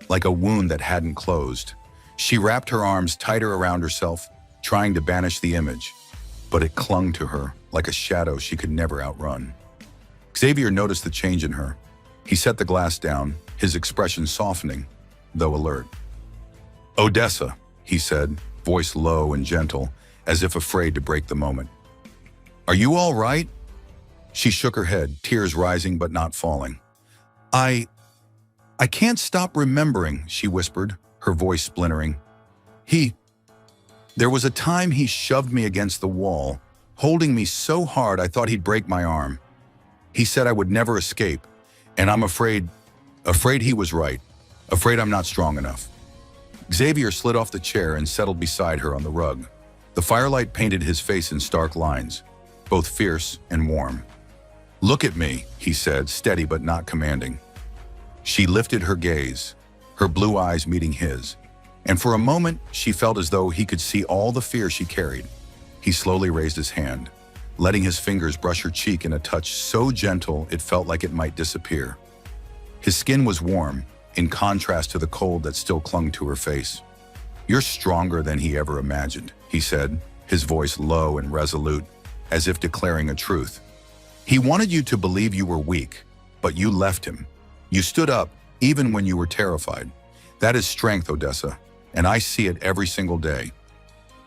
Speaker 1: like a wound that hadn't closed. She wrapped her arms tighter around herself, trying to banish the image, but it clung to her like a shadow she could never outrun. Xavier noticed the change in her. He set the glass down, his expression softening, though alert. "Odessa," he said, voice low and gentle, as if afraid to break the moment. "Are you all right?" She shook her head, tears rising but not falling. I can't stop remembering," she whispered, her voice splintering. There was a time he shoved me against the wall, holding me so hard I thought he'd break my arm. He said I would never escape, and I'm afraid he was right, afraid I'm not strong enough." Xavier slid off the chair and settled beside her on the rug. The firelight painted his face in stark lines, both fierce and warm. "Look at me," he said, steady but not commanding. She lifted her gaze, her blue eyes meeting his, and for a moment she felt as though he could see all the fear she carried. He slowly raised his hand, letting his fingers brush her cheek in a touch so gentle it felt like it might disappear. His skin was warm, in contrast to the cold that still clung to her face. "You're stronger than he ever imagined," he said, his voice low and resolute, as if declaring a truth. "He wanted you to believe you were weak, but you left him. You stood up, even when you were terrified. That is strength, Odessa, and I see it every single day."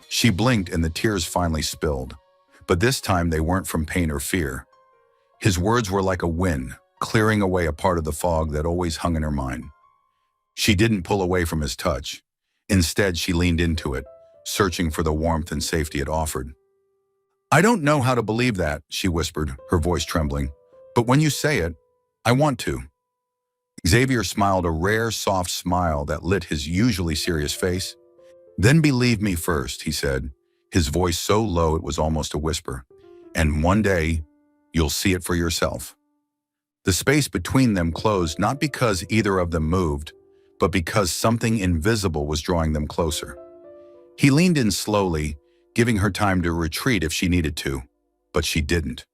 Speaker 1: She blinked and the tears finally spilled, but this time they weren't from pain or fear. His words were like a wind, clearing away a part of the fog that always hung in her mind. She didn't pull away from his touch. Instead, she leaned into it, searching for the warmth and safety it offered. "I don't know how to believe that," she whispered, her voice trembling. "But when you say it, I want to." Xavier smiled, a rare, soft smile that lit his usually serious face. "Then believe me first," he said, his voice so low it was almost a whisper. "And one day, you'll see it for yourself." The space between them closed not because either of them moved, but because something invisible was drawing them closer. He leaned in slowly, giving her time to retreat if she needed to, but she didn't.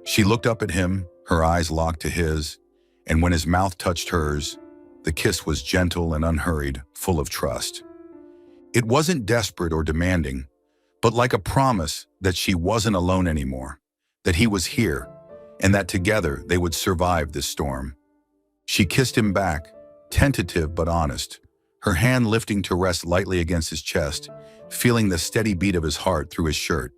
Speaker 1: She looked up at him, her eyes locked to his, and when his mouth touched hers, the kiss was gentle and unhurried, full of trust. It wasn't desperate or demanding, but like a promise that she wasn't alone anymore, that he was here, and that together they would survive this storm. She kissed him back, tentative but honest, her hand lifting to rest lightly against his chest, feeling the steady beat of his heart through his shirt.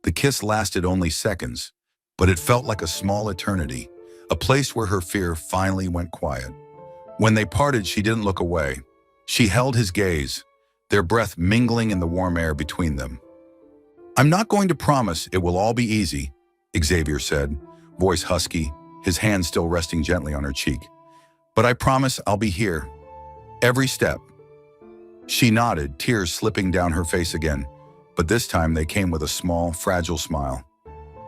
Speaker 1: The kiss lasted only seconds, but it felt like a small eternity, a place where her fear finally went quiet. When they parted, she didn't look away. She held his gaze, their breath mingling in the warm air between them. "I'm not going to promise it will all be easy," Xavier said, voice husky, his hand still resting gently on her cheek. "But I promise I'll be here, every step." She nodded, tears slipping down her face again, but this time they came with a small, fragile smile.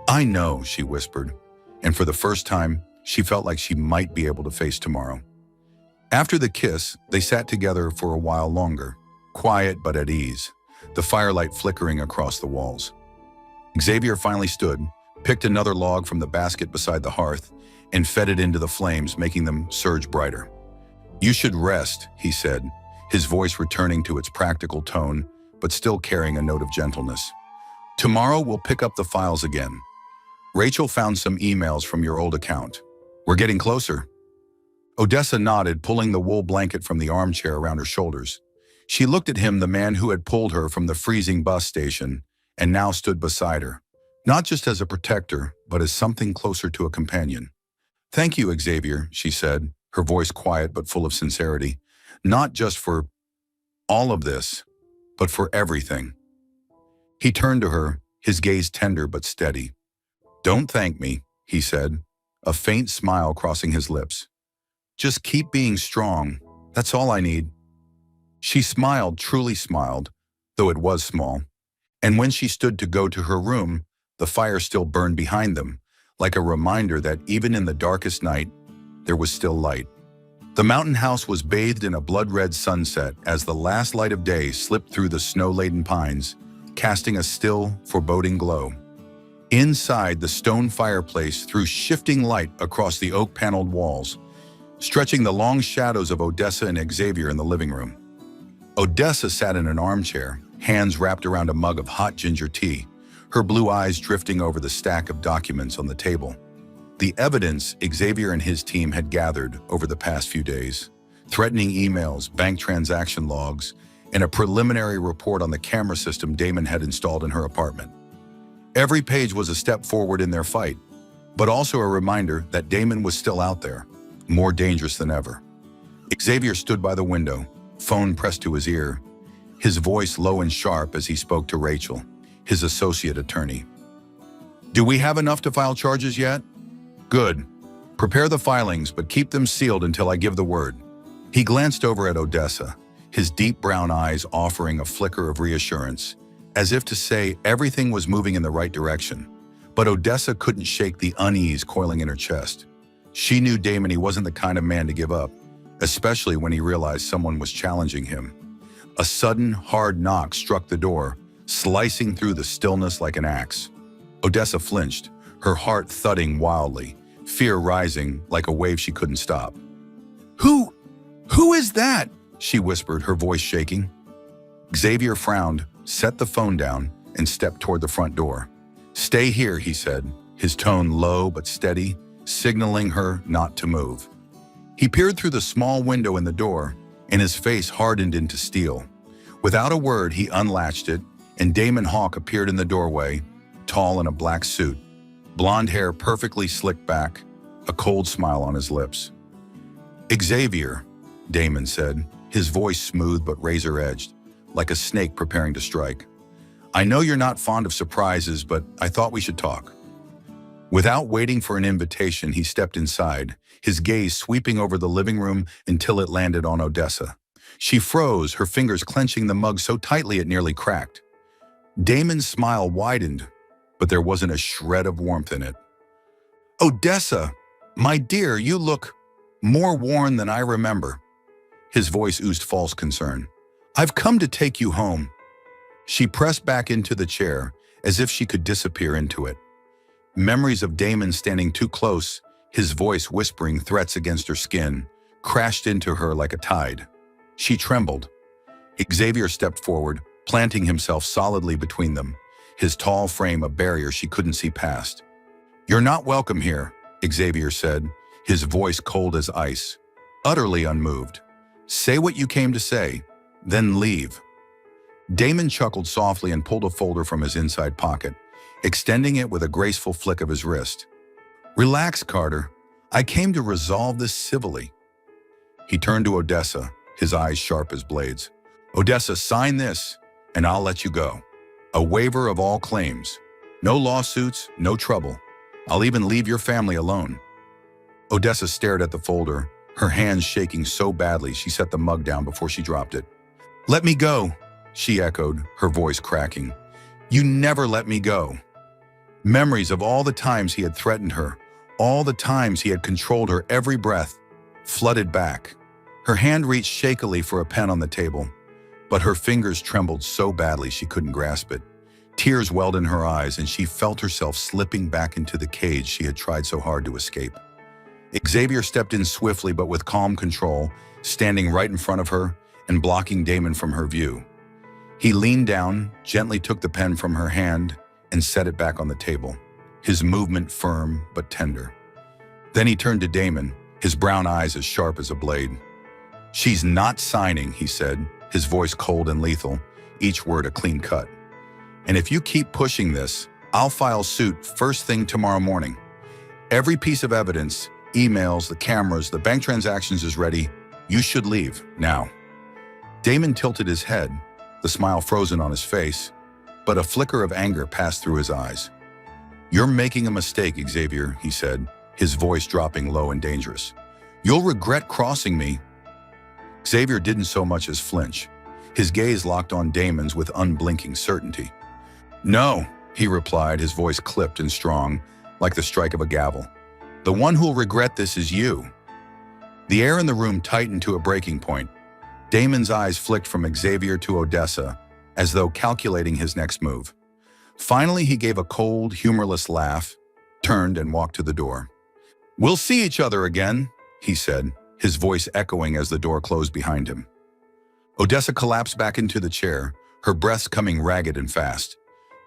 Speaker 1: "I know," she whispered, and for the first time, she felt like she might be able to face tomorrow. After the kiss, they sat together for a while longer, quiet but at ease, the firelight flickering across the walls. Xavier finally stood, picked another log from the basket beside the hearth, and fed it into the flames, making them surge brighter. "You should rest," he said, his voice returning to its practical tone, but still carrying a note of gentleness. "Tomorrow we'll pick up the files again. Rachel found some emails from your old account. We're getting closer." Odessa nodded, pulling the wool blanket from the armchair around her shoulders. She looked at him, the man who had pulled her from the freezing bus station, and now stood beside her, not just as a protector, but as something closer to a companion. "Thank you, Xavier," she said, her voice quiet but full of sincerity. "Not just for all of this, but for everything." He turned to her, his gaze tender but steady. "Don't thank me," he said, a faint smile crossing his lips. "Just keep being strong. That's all I need." She smiled, truly smiled, though it was small. And when she stood to go to her room, the fire still burned behind them, like a reminder that even in the darkest night, there was still light. The mountain house was bathed in a blood-red sunset as the last light of day slipped through the snow-laden pines, casting a still, foreboding glow. Inside, the stone fireplace threw shifting light across the oak-paneled walls, stretching the long shadows of Odessa and Xavier in the living room. Odessa sat in an armchair, hands wrapped around a mug of hot ginger tea, her blue eyes drifting over the stack of documents on the table. The evidence Xavier and his team had gathered over the past few days, threatening emails, bank transaction logs, and a preliminary report on the camera system Damon had installed in her apartment. Every page was a step forward in their fight, but also a reminder that Damon was still out there, more dangerous than ever. Xavier stood by the window, phone pressed to his ear, his voice low and sharp as he spoke to Rachel, his associate attorney. "Do we have enough to file charges yet? Good. Prepare the filings, but keep them sealed until I give the word." He glanced over at Odessa, his deep brown eyes offering a flicker of reassurance, as if to say everything was moving in the right direction. But Odessa couldn't shake the unease coiling in her chest. She knew Damon, he wasn't the kind of man to give up, especially when he realized someone was challenging him. A sudden, hard knock struck the door, slicing through the stillness like an axe. Odessa flinched, her heart thudding wildly, fear rising like a wave she couldn't stop. Who is that?" she whispered, her voice shaking. Xavier frowned, set the phone down, and stepped toward the front door. "Stay here," he said, his tone low but steady, signaling her not to move. He peered through the small window in the door, and his face hardened into steel. Without a word, he unlatched it, and Damon Hawk appeared in the doorway, tall in a black suit, blonde hair perfectly slicked back, a cold smile on his lips. "Xavier," Damon said, his voice smooth but razor-edged, like a snake preparing to strike. "I know you're not fond of surprises, but I thought we should talk." Without waiting for an invitation, he stepped inside, his gaze sweeping over the living room until it landed on Odessa. She froze, her fingers clenching the mug so tightly it nearly cracked. Damon's smile widened, but there wasn't a shred of warmth in it. "Odessa, my dear, you look more worn than I remember." His voice oozed false concern. "I've come to take you home." She pressed back into the chair, as if she could disappear into it. Memories of Damon standing too close, his voice whispering threats against her skin, crashed into her like a tide. She trembled. Xavier stepped forward, planting himself solidly between them, his tall frame a barrier she couldn't see past. "You're not welcome here," Xavier said, his voice cold as ice, utterly unmoved. "Say what you came to say, then leave." Damon chuckled softly and pulled a folder from his inside pocket, extending it with a graceful flick of his wrist. "Relax, Carter. I came to resolve this civilly." He turned to Odessa, his eyes sharp as blades. "Odessa, sign this, and I'll let you go. A waiver of all claims. No lawsuits, no trouble. I'll even leave your family alone." Odessa stared at the folder, her hands shaking so badly she set the mug down before she dropped it. "Let me go," she echoed, her voice cracking. "You never let me go." Memories of all the times he had threatened her, all the times he had controlled her every breath, flooded back. Her hand reached shakily for a pen on the table, but her fingers trembled so badly she couldn't grasp it. Tears welled in her eyes, and she felt herself slipping back into the cage she had tried so hard to escape. Xavier stepped in swiftly but with calm control, standing right in front of her and blocking Damon from her view. He leaned down, gently took the pen from her hand, and set it back on the table, his movement firm but tender. Then he turned to Damon, his brown eyes as sharp as a blade. "She's not signing," he said, his voice cold and lethal, each word a clean cut. "And if you keep pushing this, I'll file suit first thing tomorrow morning. Every piece of evidence, emails, the cameras, the bank transactions is ready. You should leave, now." Damon tilted his head, the smile frozen on his face, but a flicker of anger passed through his eyes. "You're making a mistake, Xavier," he said, his voice dropping low and dangerous. "You'll regret crossing me." Xavier didn't so much as flinch. His gaze locked on Damon's with unblinking certainty. "No," he replied, his voice clipped and strong, like the strike of a gavel. "The one who'll regret this is you." The air in the room tightened to a breaking point. Damon's eyes flicked from Xavier to Odessa, as though calculating his next move. Finally, he gave a cold, humorless laugh, turned and walked to the door. "We'll see each other again," he said, his voice echoing as the door closed behind him. Odessa collapsed back into the chair, her breaths coming ragged and fast.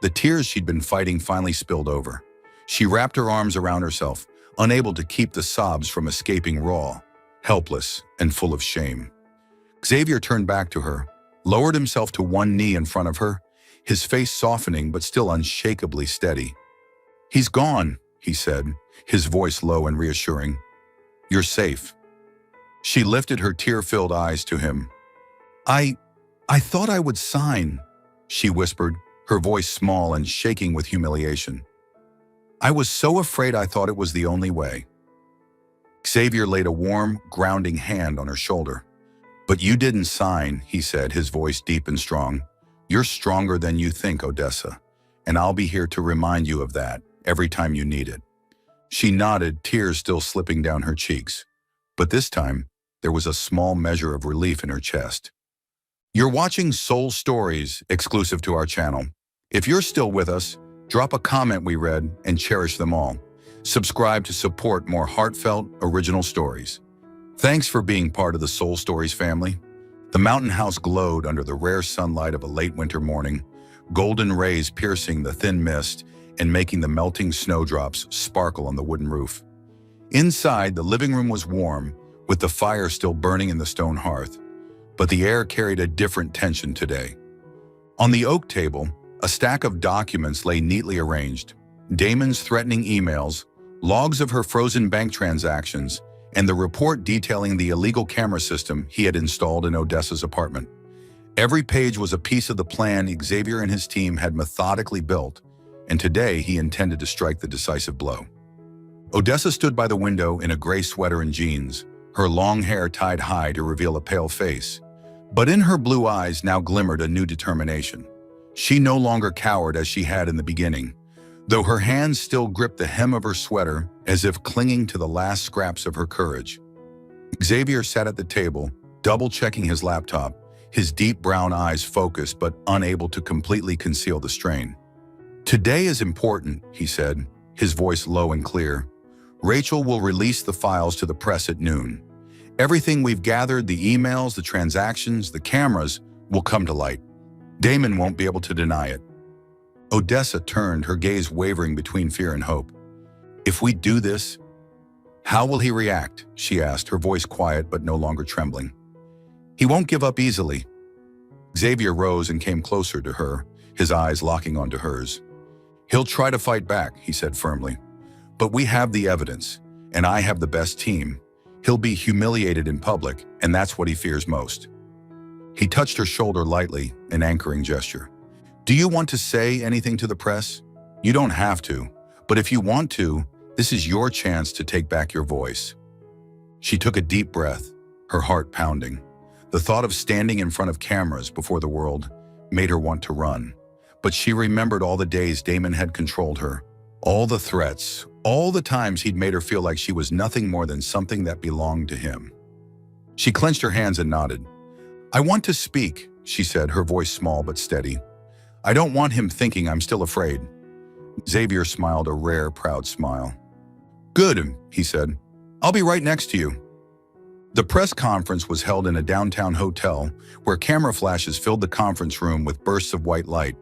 Speaker 1: The tears she'd been fighting finally spilled over. She wrapped her arms around herself, unable to keep the sobs from escaping raw, helpless, and full of shame. Xavier turned back to her, lowered himself to one knee in front of her, his face softening but still unshakably steady. "He's gone," he said, his voice low and reassuring. "You're safe." She lifted her tear-filled eyes to him. I thought I would sign," she whispered, her voice small and shaking with humiliation. "I was so afraid I thought it was the only way." Xavier laid a warm, grounding hand on her shoulder. "But you didn't sign," he said, his voice deep and strong. "You're stronger than you think, Odessa, and I'll be here to remind you of that every time you need it." She nodded, tears still slipping down her cheeks. But this time, there was a small measure of relief in her chest. You're watching Soul Stories, exclusive to our channel. If you're still with us, drop a comment we read and cherish them all. Subscribe to support more heartfelt, original stories. Thanks for being part of the Soul Stories family. The mountain house glowed under the rare sunlight of a late winter morning, golden rays piercing the thin mist and making the melting snowdrops sparkle on the wooden roof. Inside, the living room was warm, with the fire still burning in the stone hearth, but the air carried a different tension today. On the oak table, a stack of documents lay neatly arranged. Damon's threatening emails, logs of her frozen bank transactions, and the report detailing the illegal camera system he had installed in Odessa's apartment. Every page was a piece of the plan Xavier and his team had methodically built, and today he intended to strike the decisive blow. Odessa stood by the window in a gray sweater and jeans, her long hair tied high to reveal a pale face. But in her blue eyes now glimmered a new determination. She no longer cowered as she had in the beginning, though her hands still gripped the hem of her sweater as if clinging to the last scraps of her courage. Xavier sat at the table, double-checking his laptop, his deep brown eyes focused but unable to completely conceal the strain. "Today is important," he said, his voice low and clear. "Rachel will release the files to the press at noon. Everything we've gathered, the emails, the transactions, the cameras, will come to light. Damon won't be able to deny it." Odessa turned, her gaze wavering between fear and hope. "If we do this, how will he react?" she asked, her voice quiet but no longer trembling. "He won't give up easily." Xavier rose and came closer to her, his eyes locking onto hers. "He'll try to fight back," he said firmly. "But we have the evidence, and I have the best team. He'll be humiliated in public, and that's what he fears most." He touched her shoulder lightly, an anchoring gesture. "Do you want to say anything to the press? You don't have to, but if you want to, this is your chance to take back your voice." She took a deep breath, her heart pounding. The thought of standing in front of cameras before the world made her want to run. But she remembered all the days Damon had controlled her, all the threats, all the times he'd made her feel like she was nothing more than something that belonged to him. She clenched her hands and nodded. "I want to speak," she said, her voice small but steady. "I don't want him thinking I'm still afraid." Xavier smiled a rare, proud smile. "Good," he said. "I'll be right next to you." The press conference was held in a downtown hotel where camera flashes filled the conference room with bursts of white light.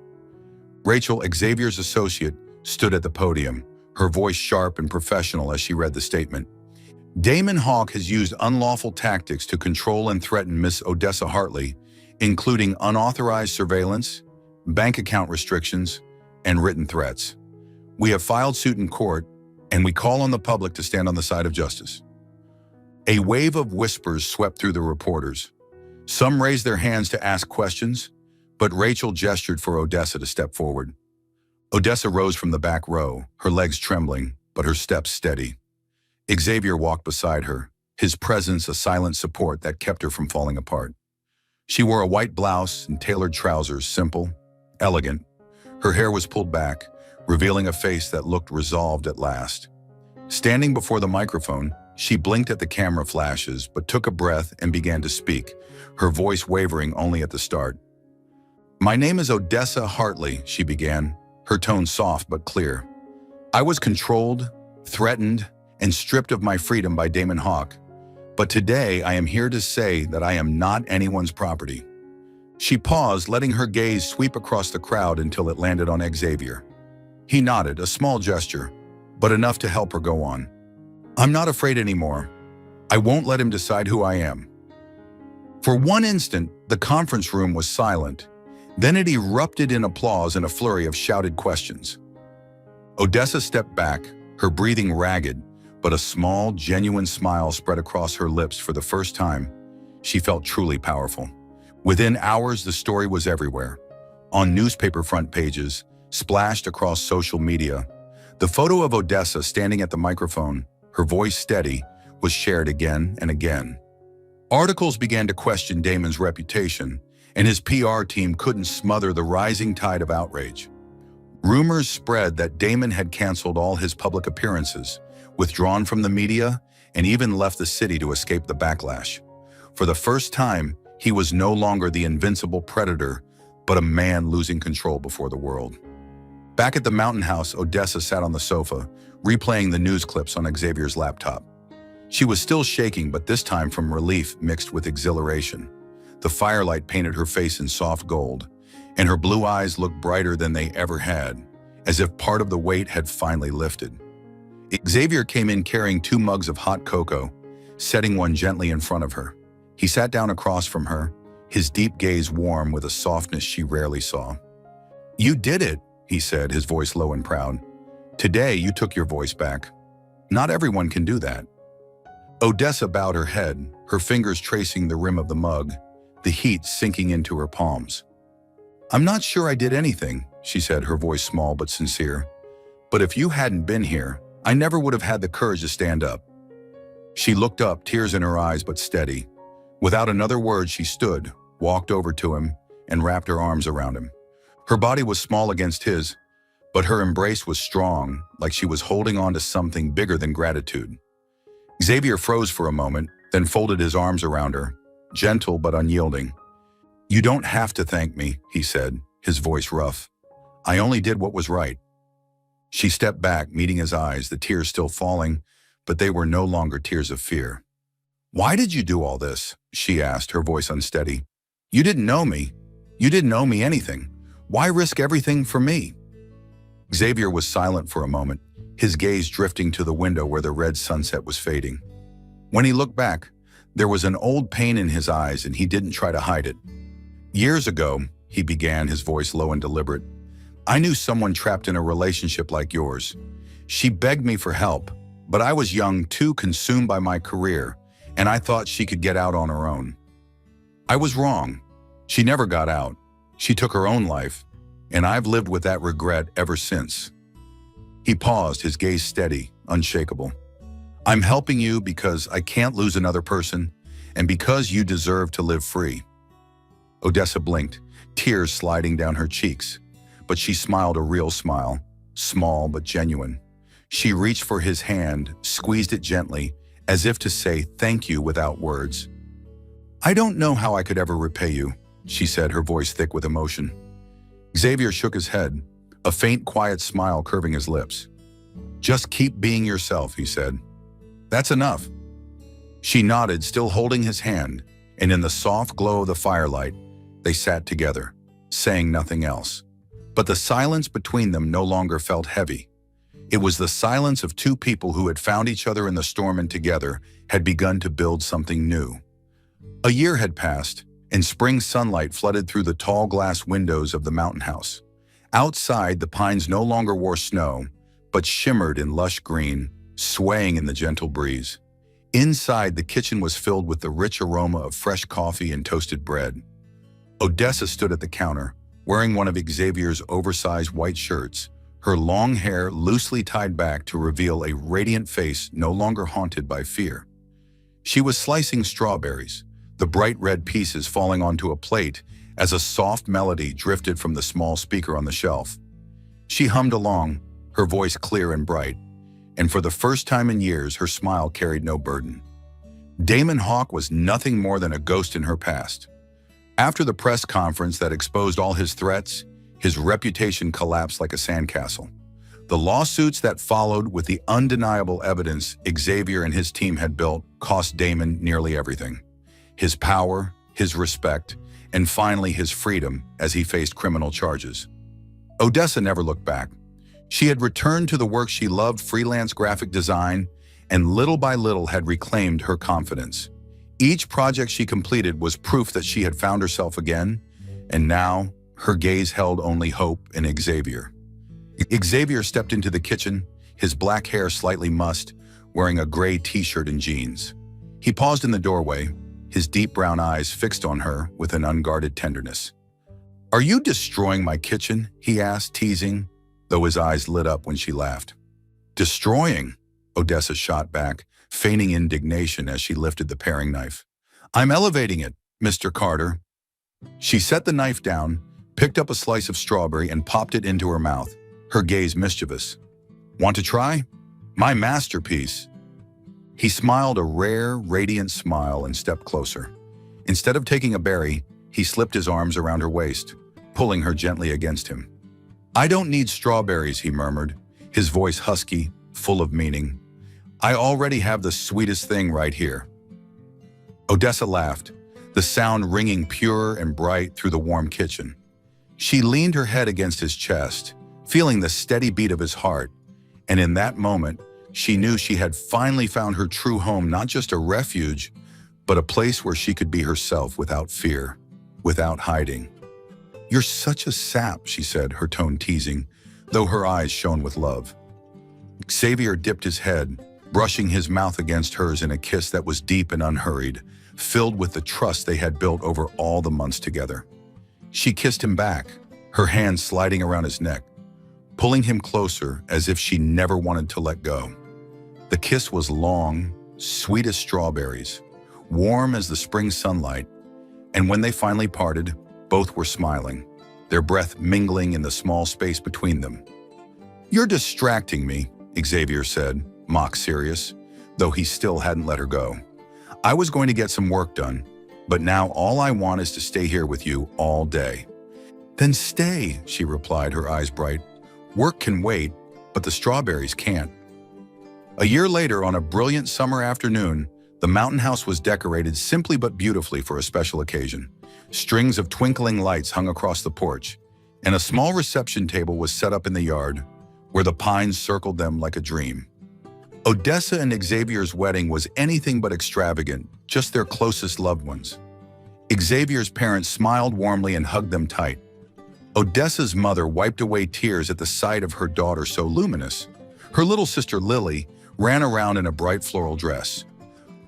Speaker 1: Rachel, Xavier's associate, stood at the podium, her voice sharp and professional as she read the statement. "Damon Hawk has used unlawful tactics to control and threaten Miss Odessa Hartley, including unauthorized surveillance, bank account restrictions, and written threats. We have filed suit in court, and we call on the public to stand on the side of justice." A wave of whispers swept through the reporters. Some raised their hands to ask questions, but Rachel gestured for Odessa to step forward. Odessa rose from the back row, her legs trembling, but her steps steady. Xavier walked beside her, his presence a silent support that kept her from falling apart. She wore a white blouse and tailored trousers, simple, elegant. Her hair was pulled back, revealing a face that looked resolved at last. Standing before the microphone, she blinked at the camera flashes but took a breath and began to speak, her voice wavering only at the start. "My name is Odessa Hartley," she began, her tone soft but clear. "I was controlled, threatened, and stripped of my freedom by Damon Hawk. But today I am here to say that I am not anyone's property." She paused, letting her gaze sweep across the crowd until it landed on Xavier. He nodded, a small gesture, but enough to help her go on. "I'm not afraid anymore. I won't let him decide who I am." For one instant, the conference room was silent. Then it erupted in applause and a flurry of shouted questions. Odessa stepped back, her breathing ragged, but a small, genuine smile spread across her lips for the first time. She felt truly powerful. Within hours, the story was everywhere. On newspaper front pages, splashed across social media. The photo of Odessa standing at the microphone, her voice steady, was shared again and again. Articles began to question Damon's reputation, and his PR team couldn't smother the rising tide of outrage. Rumors spread that Damon had canceled all his public appearances, withdrawn from the media, and even left the city to escape the backlash. For the first time, he was no longer the invincible predator, but a man losing control before the world. Back at the mountain house, Odessa sat on the sofa, replaying the news clips on Xavier's laptop. She was still shaking, but this time from relief mixed with exhilaration. The firelight painted her face in soft gold, and her blue eyes looked brighter than they ever had, as if part of the weight had finally lifted. Xavier came in carrying 2 mugs of hot cocoa, setting one gently in front of her. He sat down across from her, his deep gaze warm with a softness she rarely saw. "You did it," he said, his voice low and proud. "Today you took your voice back." Not everyone can do that. Odessa bowed her head, her fingers tracing the rim of the mug, the heat sinking into her palms. "I'm not sure I did anything," she said, her voice small but sincere. "But if you hadn't been here, I never would have had the courage to stand up." She looked up, tears in her eyes but steady. Without another word, she stood, walked over to him, and wrapped her arms around him. Her body was small against his, but her embrace was strong, like she was holding on to something bigger than gratitude. Xavier froze for a moment, then folded his arms around her, gentle but unyielding. "You don't have to thank me," he said, his voice rough. "I only did what was right." She stepped back, meeting his eyes, the tears still falling, but they were no longer tears of fear. "Why did you do all this?" she asked, her voice unsteady. "You didn't know me. You didn't owe me anything. Why risk everything for me?" Xavier was silent for a moment, his gaze drifting to the window where the red sunset was fading. When he looked back, there was an old pain in his eyes, and he didn't try to hide it. "Years ago," he began, his voice low and deliberate, "I knew someone trapped in a relationship like yours. She begged me for help, but I was young, too consumed by my career, and I thought she could get out on her own. I was wrong. She never got out. She took her own life, and I've lived with that regret ever since." He paused, his gaze steady, unshakable. "I'm helping you because I can't lose another person, and because you deserve to live free." Odessa blinked, tears sliding down her cheeks, but she smiled a real smile, small but genuine. She reached for his hand, squeezed it gently, as if to say thank you without words. "I don't know how I could ever repay you," she said, her voice thick with emotion. Xavier shook his head, a faint, quiet smile curving his lips. "Just keep being yourself," he said. "That's enough." She nodded, still holding his hand, and in the soft glow of the firelight, they sat together, saying nothing else. But the silence between them no longer felt heavy. It was the silence of two people who had found each other in the storm and together had begun to build something new. A year had passed, and spring sunlight flooded through the tall glass windows of the mountain house. Outside, the pines no longer wore snow, but shimmered in lush green, swaying in the gentle breeze. Inside, the kitchen was filled with the rich aroma of fresh coffee and toasted bread. Odessa stood at the counter, wearing one of Xavier's oversized white shirts, her long hair loosely tied back to reveal a radiant face no longer haunted by fear. She was slicing strawberries, the bright red pieces falling onto a plate as a soft melody drifted from the small speaker on the shelf. She hummed along, her voice clear and bright, and for the first time in years, her smile carried no burden. Damon Hawk was nothing more than a ghost in her past. After the press conference that exposed all his threats, his reputation collapsed like a sandcastle. The lawsuits that followed with the undeniable evidence Xavier and his team had built cost Damon nearly everything. His power, his respect, and finally his freedom as he faced criminal charges. Odessa never looked back. She had returned to the work she loved, freelance graphic design, and little by little had reclaimed her confidence. Each project she completed was proof that she had found herself again, and now her gaze held only hope in Xavier. Xavier stepped into the kitchen, his black hair slightly mussed, wearing a gray t-shirt and jeans. He paused in the doorway, his deep brown eyes fixed on her with an unguarded tenderness. "Are you destroying my kitchen?" he asked, teasing, though his eyes lit up when she laughed. "Destroying?" Odessa shot back, feigning indignation as she lifted the paring knife. "I'm elevating it, Mr. Carter." She set the knife down, picked up a slice of strawberry and popped it into her mouth, her gaze mischievous. "Want to try? My masterpiece." He smiled a rare, radiant smile and stepped closer. Instead of taking a berry, he slipped his arms around her waist, pulling her gently against him. "I don't need strawberries," he murmured, his voice husky, full of meaning. "I already have the sweetest thing right here." Odessa laughed, the sound ringing pure and bright through the warm kitchen. She leaned her head against his chest, feeling the steady beat of his heart, and in that moment, she knew she had finally found her true home, not just a refuge, but a place where she could be herself without fear, without hiding. "You're such a sap," she said, her tone teasing, though her eyes shone with love. Xavier dipped his head, brushing his mouth against hers in a kiss that was deep and unhurried, filled with the trust they had built over all the months together. She kissed him back, her hand sliding around his neck, pulling him closer as if she never wanted to let go. The kiss was long, sweet as strawberries, warm as the spring sunlight, and when they finally parted, both were smiling, their breath mingling in the small space between them. "You're distracting me," Xavier said, mock serious, though he still hadn't let her go. "I was going to get some work done, but now all I want is to stay here with you all day." "Then stay," she replied, her eyes bright. "Work can wait, but the strawberries can't." A year later, on a brilliant summer afternoon, the mountain house was decorated simply but beautifully for a special occasion. Strings of twinkling lights hung across the porch, and a small reception table was set up in the yard, where the pines circled them like a dream. Odessa and Xavier's wedding was anything but extravagant, just their closest loved ones. Xavier's parents smiled warmly and hugged them tight. Odessa's mother wiped away tears at the sight of her daughter so luminous. Her little sister Lily ran around in a bright floral dress.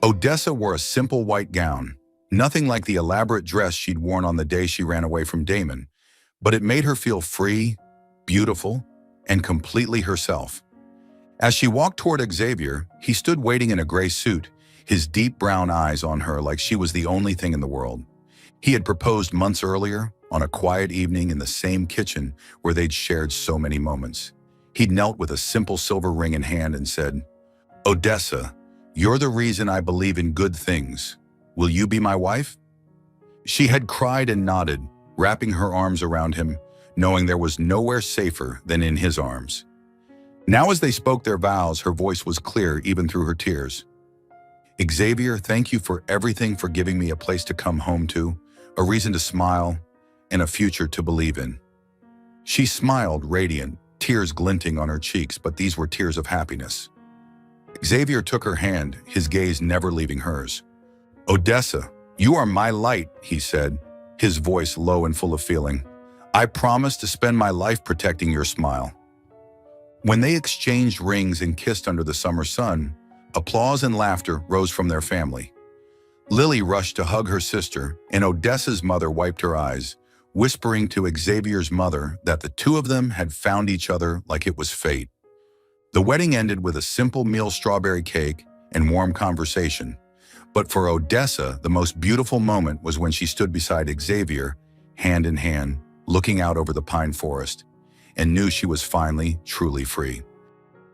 Speaker 1: Odessa wore a simple white gown, nothing like the elaborate dress she'd worn on the day she ran away from Damon, but it made her feel free, beautiful, and completely herself. As she walked toward Xavier, he stood waiting in a gray suit, his deep brown eyes on her like she was the only thing in the world. He had proposed months earlier, on a quiet evening in the same kitchen where they'd shared so many moments. He'd knelt with a simple silver ring in hand and said, "Odessa, you're the reason I believe in good things. Will you be my wife?" She had cried and nodded, wrapping her arms around him, knowing there was nowhere safer than in his arms. Now as they spoke their vows, her voice was clear even through her tears. "Xavier, thank you for everything, for giving me a place to come home to, a reason to smile, and a future to believe in." She smiled, radiant, tears glinting on her cheeks, but these were tears of happiness. Xavier took her hand, his gaze never leaving hers. "Odessa, you are my light," he said, his voice low and full of feeling. "I promise to spend my life protecting your smile." When they exchanged rings and kissed under the summer sun, applause and laughter rose from their family. Lily rushed to hug her sister, and Odessa's mother wiped her eyes, whispering to Xavier's mother that the two of them had found each other like it was fate. The wedding ended with a simple meal, strawberry cake, and warm conversation. But for Odessa, the most beautiful moment was when she stood beside Xavier, hand in hand, looking out over the pine forest, and knew she was finally truly free.